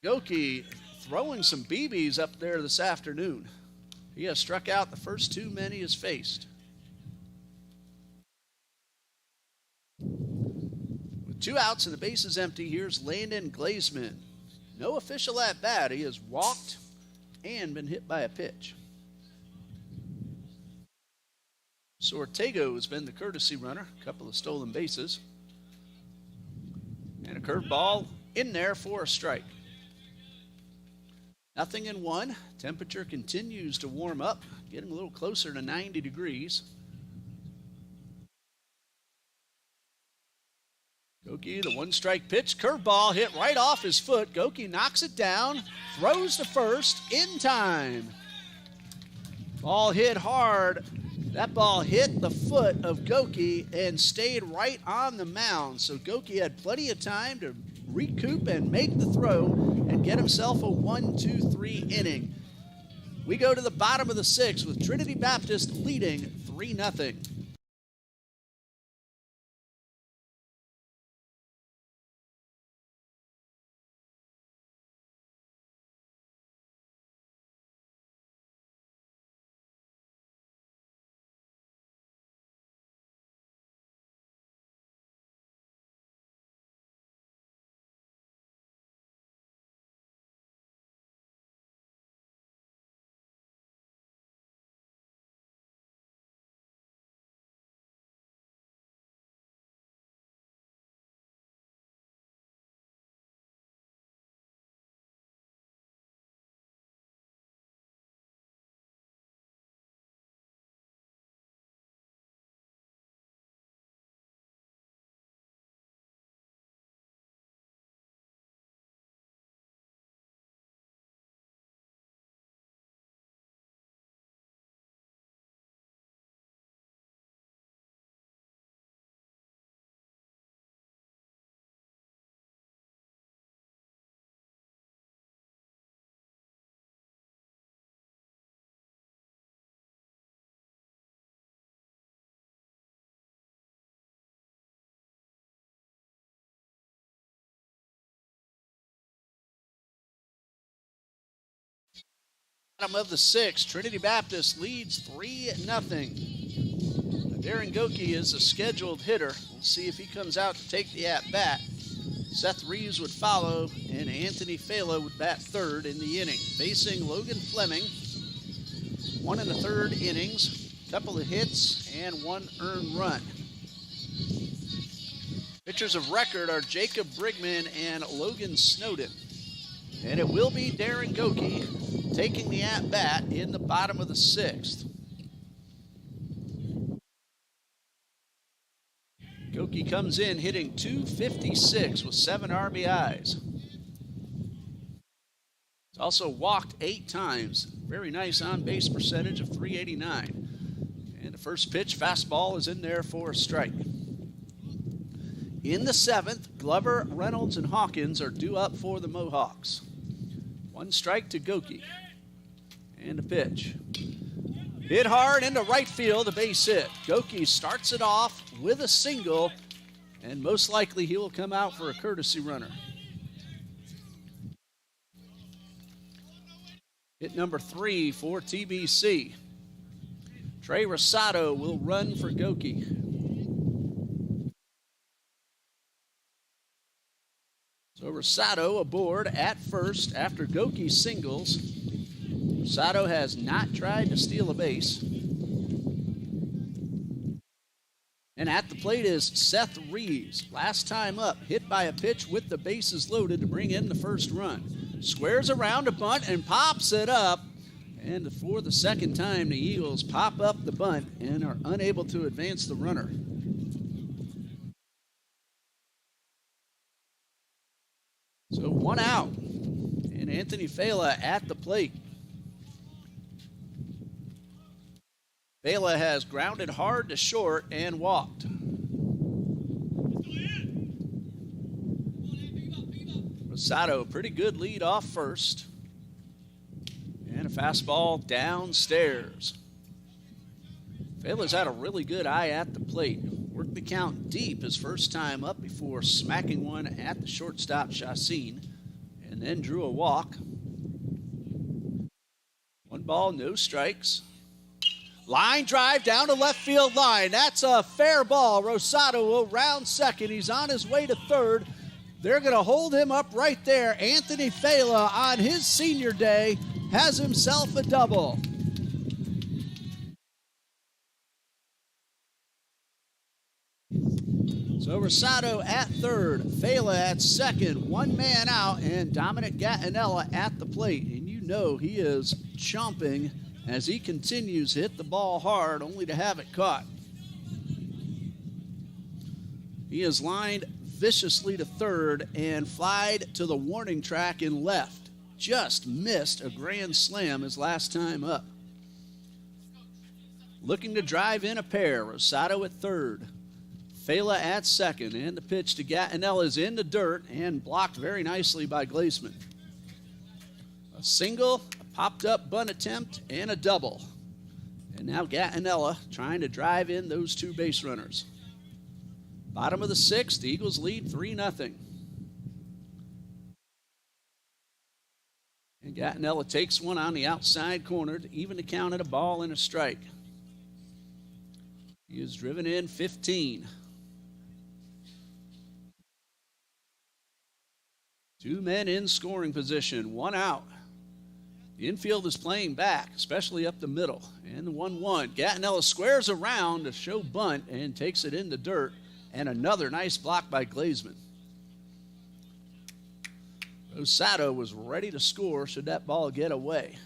Goki throwing some BBs up there this afternoon. He has struck out the first 2 men he has faced. With 2 outs and the base is empty, here's Landon Glazeman. No official at bat. He has walked and been hit by a pitch. So Ortego has been the courtesy runner, a couple of stolen bases. And a curveball in there for a strike. 0-1. Temperature continues to warm up, getting a little closer to 90 degrees. Goki, the 1-strike pitch, curveball hit right off his foot. Goki knocks it down, throws to first in time. Ball hit hard. That ball hit the foot of Goki and stayed right on the mound. So Goki had plenty of time to recoup and make the throw and get himself a 1-2-3 inning. We go to the bottom of the 6th with Trinity Baptist leading 3-0. Bottom of the 6th, Trinity Baptist leads 3-0. Darren Goki is a scheduled hitter. We'll see if he comes out to take the at-bat. Seth Reeves would follow, and Anthony Fela would bat third in the inning. Facing Logan Fleming, 1 1/3 innings, couple of hits, and 1 earned run. Pitchers of record are Jacob Brigman and Logan Snowden. And it will be Darren Goki taking the at-bat in the bottom of the 6th. Goki comes in hitting .256 with 7 RBIs. He's also walked 8 times. Very nice on-base percentage of .389. And the first pitch, fastball, is in there for a strike. In the 7th, Glover, Reynolds, and Hawkins are due up for the Mohawks. 1 strike to Goki. And a pitch. Hit hard into right field, a base hit. Goki starts it off with a single, and most likely he will come out for a courtesy runner. Hit number 3 for TBC. Trey Rosado will run for Goki. So Rosado aboard at first after Goki singles. Rosado has not tried to steal a base. And at the plate is Seth Reeves. Last time up, hit by a pitch with the bases loaded to bring in the first run. Squares around a bunt and pops it up. And for the second time, the Eagles pop up the bunt and are unable to advance the runner. So 1 out. And Anthony Fela at the plate. Fela has grounded hard to short and walked. Rosado, pretty good lead off first. And a fastball downstairs. Fela's had a really good eye at the plate. Worked the count deep his first time up before smacking one at the shortstop, Chassin, and then drew a walk. 1 ball, no strikes. Line drive down to left field line. That's a fair ball. Rosado will round second. He's on his way to third. They're going to hold him up right there. Anthony Fela on his senior day has himself a double. So Rosado at third, Fela at second, 1 man out, and Dominic Gattinella at the plate. And you know he is chomping as he continues to hit the ball hard, only to have it caught. He is lined viciously to third and flied to the warning track in left. Just missed a grand slam his last time up. Looking to drive in a pair. Rosado at third, Fela at second, and the pitch to Gattinella is in the dirt and blocked very nicely by Glaseman. A single, a popped up bunt attempt and a double. And now Gattinella trying to drive in those two base runners. Bottom of the sixth, the Eagles lead 3-0. And Gattinella takes one on the outside corner to even the count at a ball and a strike. He is driven in 15. Two men in scoring position, one out. The infield is playing back, especially up the middle. And the 1-1. Gattinella squares around to show bunt and takes it in the dirt. And another nice block by Glazeman. Rosado was ready to score should that ball get away.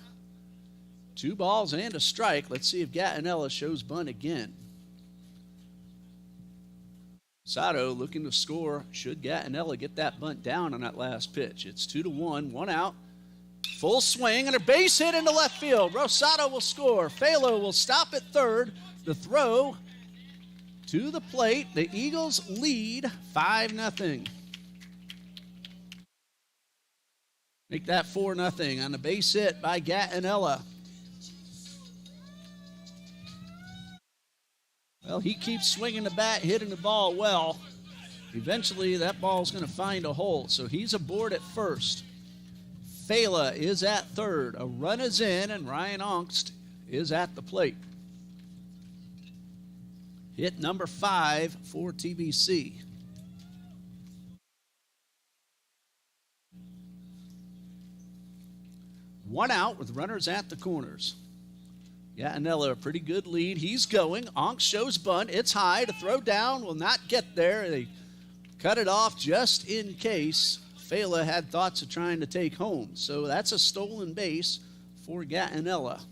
2 balls and a strike. Let's see if Gattinella shows bunt again. Rosado looking to score should Gattinella get that bunt down on that last pitch. It's 2-1, one out. Full swing and a base hit into left field. Rosado will score. Falo will stop at third. The throw to the plate. The Eagles lead 5-0. Make that 4-0 on the base hit by Gattinella. Well, he keeps swinging the bat, hitting the ball well. Eventually, that ball's going to find a hole, so he's aboard at first. Fela is at third. A run is in, and Ryan Ongst is at the plate. Hit number 5 for TBC. One out with runners at the corners. Gattinella, a pretty good lead. He's going. Ongst shows bunt. It's high. To throw down will not get there. They cut it off just in case Fela had thoughts of trying to take home. So that's a stolen base for Gattinella.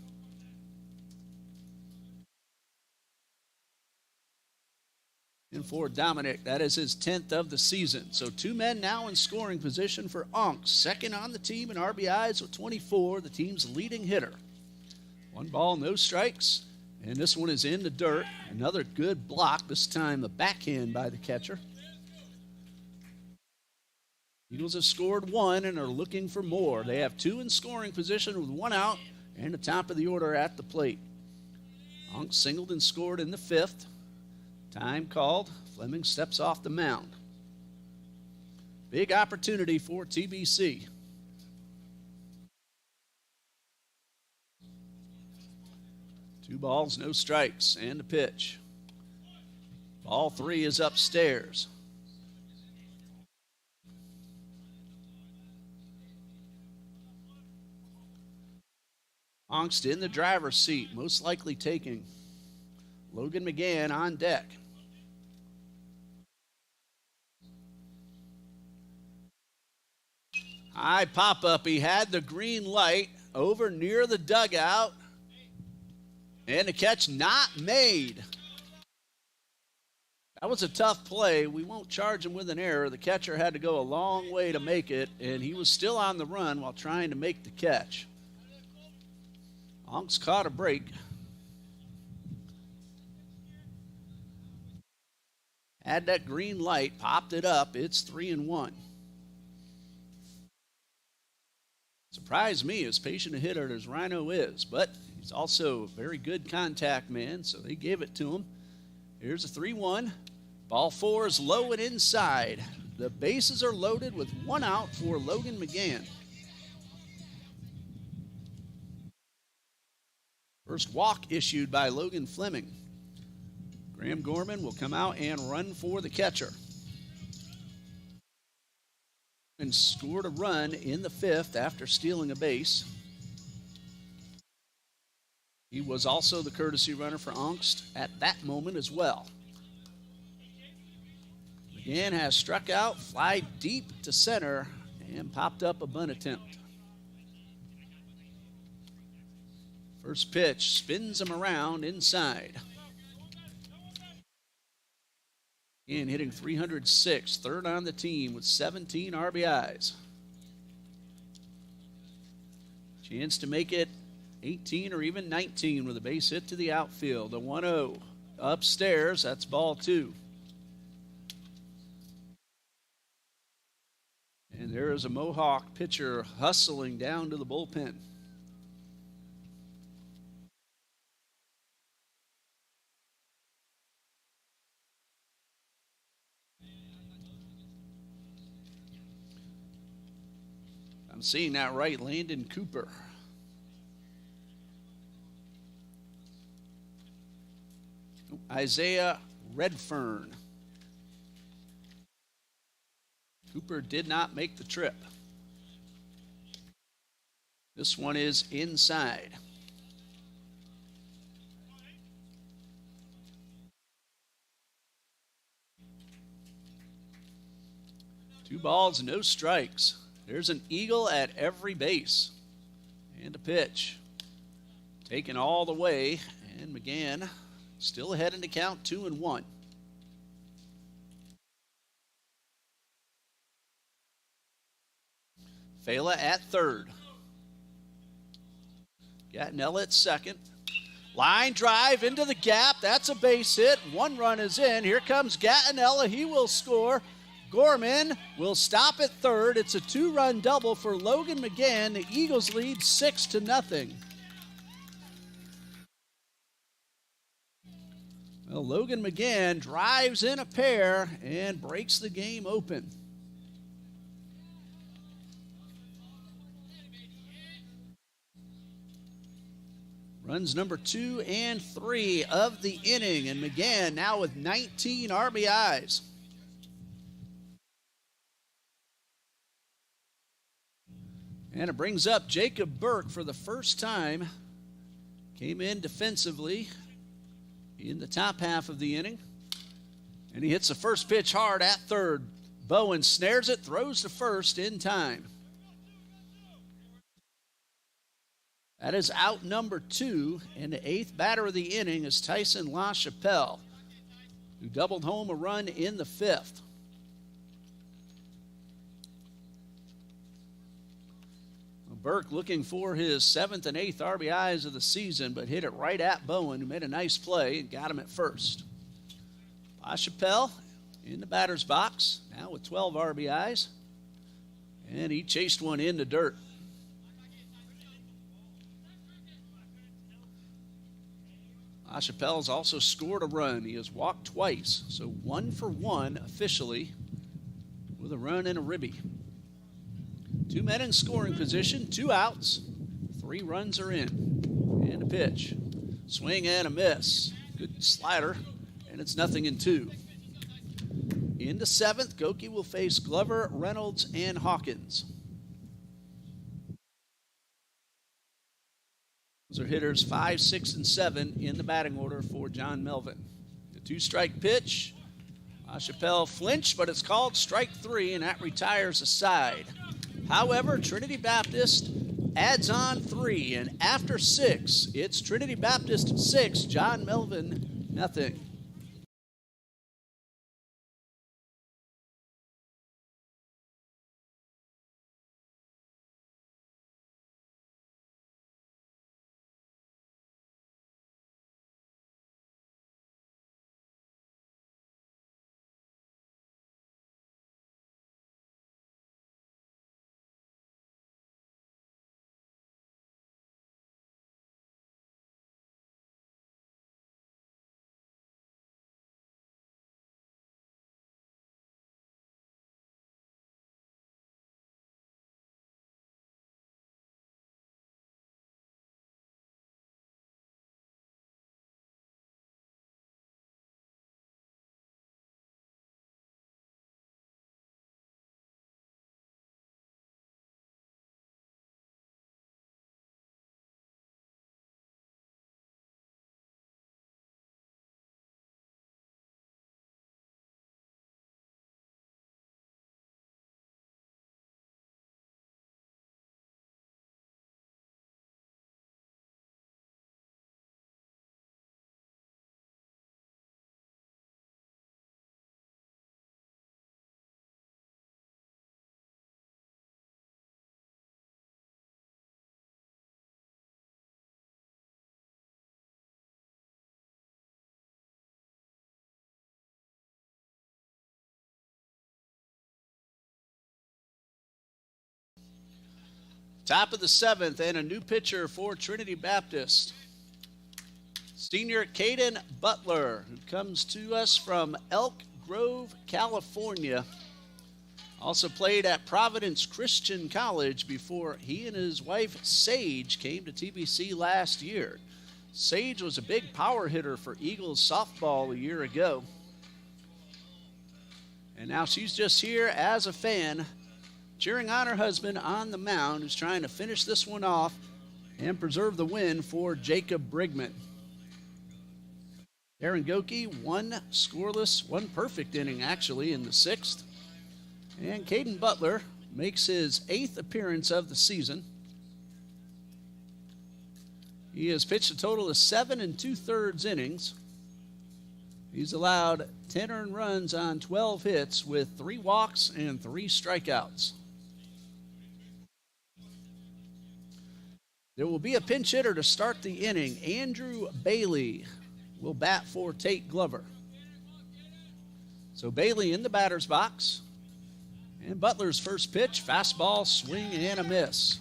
And for Dominic, that is his 10th of the season. So 2 men now in scoring position for Ongst. Second on the team in RBIs with 24, the team's leading hitter. 1 ball, no strikes. And this one is in the dirt. Another good block, this time the backhand by the catcher. Eagles have scored 1 and are looking for more. They have 2 in scoring position with 1 out and the top of the order at the plate. Ongst singled and scored in the 5th. Time called. Fleming steps off the mound. Big opportunity for TBC. Two balls, no strikes, and a pitch. Ball 3 is upstairs. Ongst in the driver's seat, most likely taking. Logan McGann on deck. High pop-up. He had the green light over near the dugout. And the catch not made. That was a tough play. We won't charge him with an error. The catcher had to go a long way to make it, and he was still on the run while trying to make the catch. Ongst caught a break. Had that green light, popped it up. It's 3-1. Surprised me as patient a hitter as Rhino is, but he's also a very good contact man, so they gave it to him. Here's a 3-1. Ball 4 is low and inside. The bases are loaded with 1 out for Logan McGann. First walk issued by Logan Fleming. Graham Gorman will come out and run for the catcher. And scored a run in the 5th after stealing a base. He was also the courtesy runner for Ongst at that moment as well. McGann has struck out, fly deep to center, and popped up a bunt attempt. First pitch spins him around inside. And hitting 306, third on the team with 17 RBIs. Chance to make it 18 or even 19 with a base hit to the outfield. A 1-0 upstairs, that's ball 2. And there is a Mohawk pitcher hustling down to the bullpen. I'm seeing that right, Landon Cooper. Isaiah Redfern. Cooper did not make the trip. This one is inside. Two balls, no strikes. There's an eagle at every base. And a pitch. Taken all the way, and McGann still ahead in the count, 2-1. Fela at third. Gattinella at second. Line drive into the gap. That's a base hit. One run is in. Here comes Gattinella. He will score. Gorman will stop at third. It's a 2-run double for Logan McGann. The Eagles lead 6-0. Well, Logan McGann drives in a pair and breaks the game open. Runs number 2 and 3 of the inning, and McGann now with 19 RBIs. And it brings up Jacob Burke for the first time. Came in defensively in the top half of the inning. And he hits the first pitch hard at third. Bowen snares it, throws to first in time. That is out number 2, and the 8th batter of the inning is Tyson LaChapelle, who doubled home a run in the 5th. Burke looking for his 7th and 8th RBIs of the season, but hit it right at Bowen, who made a nice play and got him at first. LaChapelle in the batter's box, now with 12 RBIs, and he chased one in the dirt. LaChapelle's also scored a run. He has walked twice, so 1 for 1 officially with a run and a ribby. 2 men in scoring position, 2 outs, 3 runs are in. And a pitch. Swing and a miss. Good slider, and it's 0-2. In the 7th, Goki will face Glover, Reynolds, and Hawkins. Those are hitters 5, 6, and 7 in the batting order for John Melvin. The 2-strike pitch. LaChapelle flinched, but it's called strike 3, and that retires a side. However, Trinity Baptist adds on 3, and after 6, it's Trinity Baptist 6, John Melvin 0. Top of the 7th, and a new pitcher for Trinity Baptist. Senior Caden Butler, who comes to us from Elk Grove, California. Also played at Providence Christian College before he and his wife Sage came to TBC last year. Sage was a big power hitter for Eagles softball a year ago. And now she's just here as a fan, cheering on her husband on the mound, who's trying to finish this one off and preserve the win for Jacob Brigman. Aaron Goki, one scoreless, one perfect inning actually in the sixth. And Caden Butler makes his 8th appearance of the season. He has pitched a total of 7 2/3 innings. He's allowed 10 earned runs on 12 hits with 3 walks and 3 strikeouts. There will be a pinch hitter to start the inning. Andrew Bailey will bat for Tate Glover. So Bailey in the batter's box. And Butler's first pitch, fastball, swing, and a miss.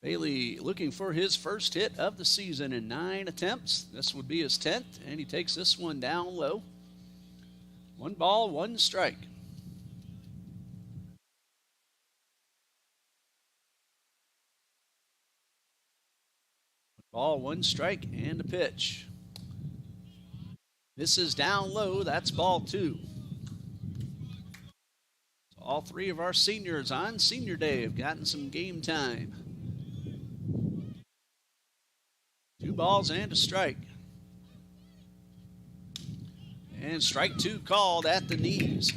Bailey looking for his first hit of the season in 9 attempts. This would be his 10th, and he takes this one down low. 1 ball, 1 strike. Ball, 1 strike, and a pitch. This is down low. That's ball 2. So all 3 of our seniors on senior day have gotten some game time. 2 balls and a strike. And strike 2 called at the knees.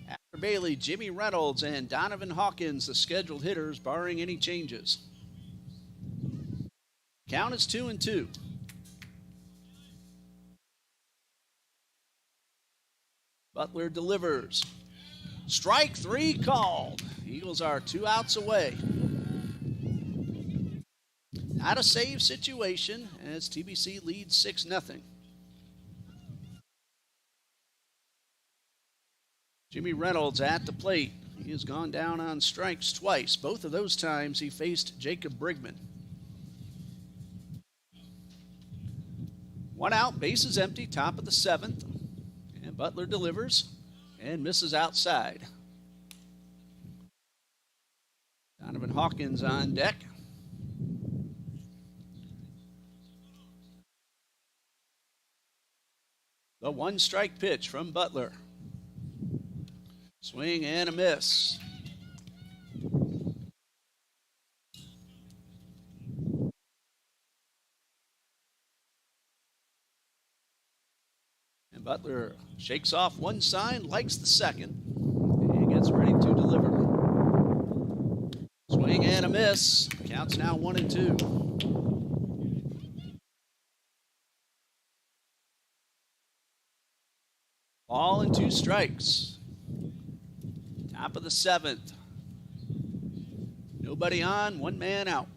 After Bailey, Jimmy Reynolds and Donovan Hawkins, the scheduled hitters, barring any changes. Count is 2-2. Butler delivers. Strike 3 called. Eagles are 2 outs away. Not a save situation as TBC leads 6-0. Jimmy Reynolds at the plate. He has gone down on strikes twice. Both of those times he faced Jacob Brigman. 1 out, bases empty, top of the 7th. And Butler delivers and misses outside. Donovan Hawkins on deck. The 1-strike pitch from Butler. Swing and a miss. And Butler shakes off one sign, likes the second, and gets ready to deliver. Swing and a miss. Counts now 1-2. Ball and 2 strikes. Top of the 7th. Nobody on, 1 man out.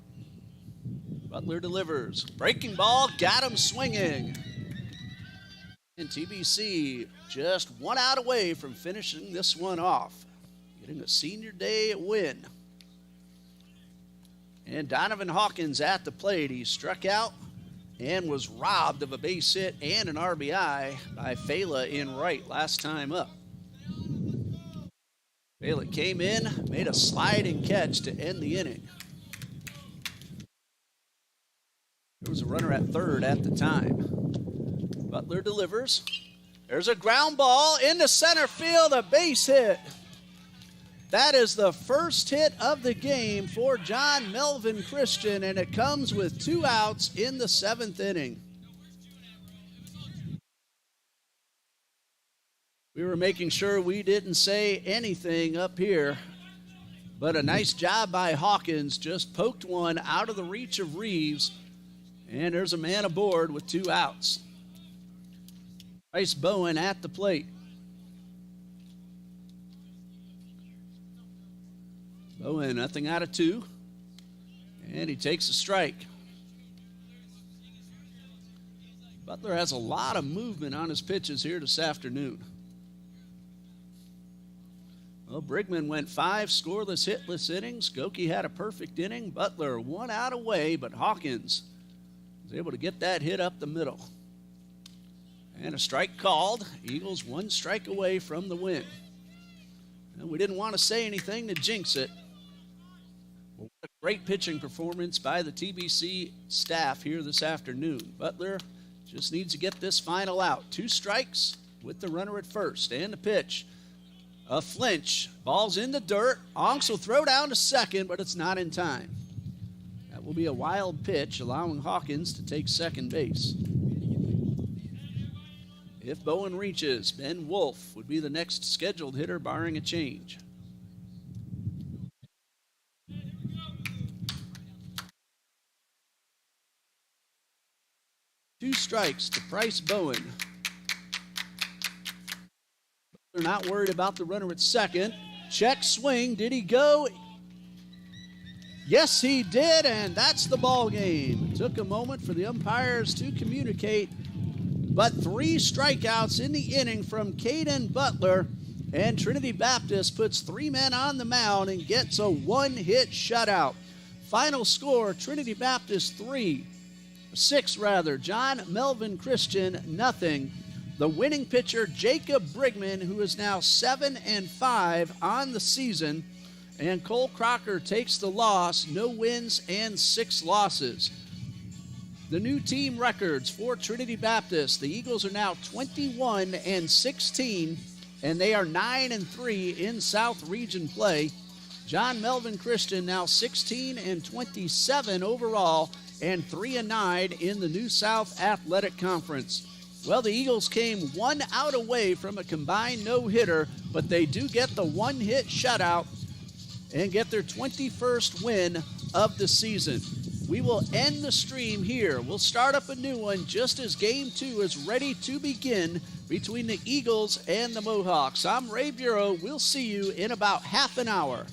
Butler delivers. Breaking ball, got him swinging. And TBC just 1 out away from finishing this one off. Getting a senior day win. And Donovan Hawkins at the plate. He struck out and was robbed of a base hit and an RBI by Fela in right last time up. Fela came in, made a sliding catch to end the inning. There was a runner at third at the time. Butler delivers. There's a ground ball into center field, a base hit. That is the first hit of the game for John Melvin Christian, and it comes with 2 outs in the 7th inning. We were making sure we didn't say anything up here, but a nice job by Hawkins. Just poked one out of the reach of Reeves, and there's a man aboard with 2 outs. Bryce Bowen at the plate. Bowen, nothing out of 2. And he takes a strike. Butler has a lot of movement on his pitches here this afternoon. Well, Brigman went 5 scoreless, hitless innings. Goki had a perfect inning. Butler 1 out away, but Hawkins was able to get that hit up the middle. And a strike called. Eagles 1 strike away from the win. And we didn't want to say anything to jinx it. Well, what a great pitching performance by the TBC staff here this afternoon. Butler just needs to get this final out. 2 strikes with the runner at first. And the pitch. A flinch. Ball's in the dirt. Onks will throw down to second, but it's not in time. That will be a wild pitch, allowing Hawkins to take second base. If Bowen reaches, Ben Wolf would be the next scheduled hitter, barring a change. Two strikes to Bryce Bowen. They're not worried about the runner at second. Check swing. Did he go? Yes, he did, and that's the ball game. It took a moment for the umpires to communicate, but 3 strikeouts in the inning from Caden Butler, and Trinity Baptist puts 3 men on the mound and gets a 1-hit shutout. Final score, Trinity Baptist 6 John Melvin Christian, nothing. The winning pitcher, Jacob Brigman, who is now 7-5 on the season. And Cole Crocker takes the loss, no wins and 6 losses. The new team records for Trinity Baptist. The Eagles are now 21-16, and they are 9-3 in South Region play. John Melvin Christian now 16-27 overall, and 3-9 in the New South Athletic Conference. Well, the Eagles came 1 out away from a combined no-hitter, but they do get the 1-hit shutout and get their 21st win of the season. We will end the stream here. We'll start up a new one just as Game 2 is ready to begin between the Eagles and the Mohawks. I'm Ray Bureau. We'll see you in about half an hour.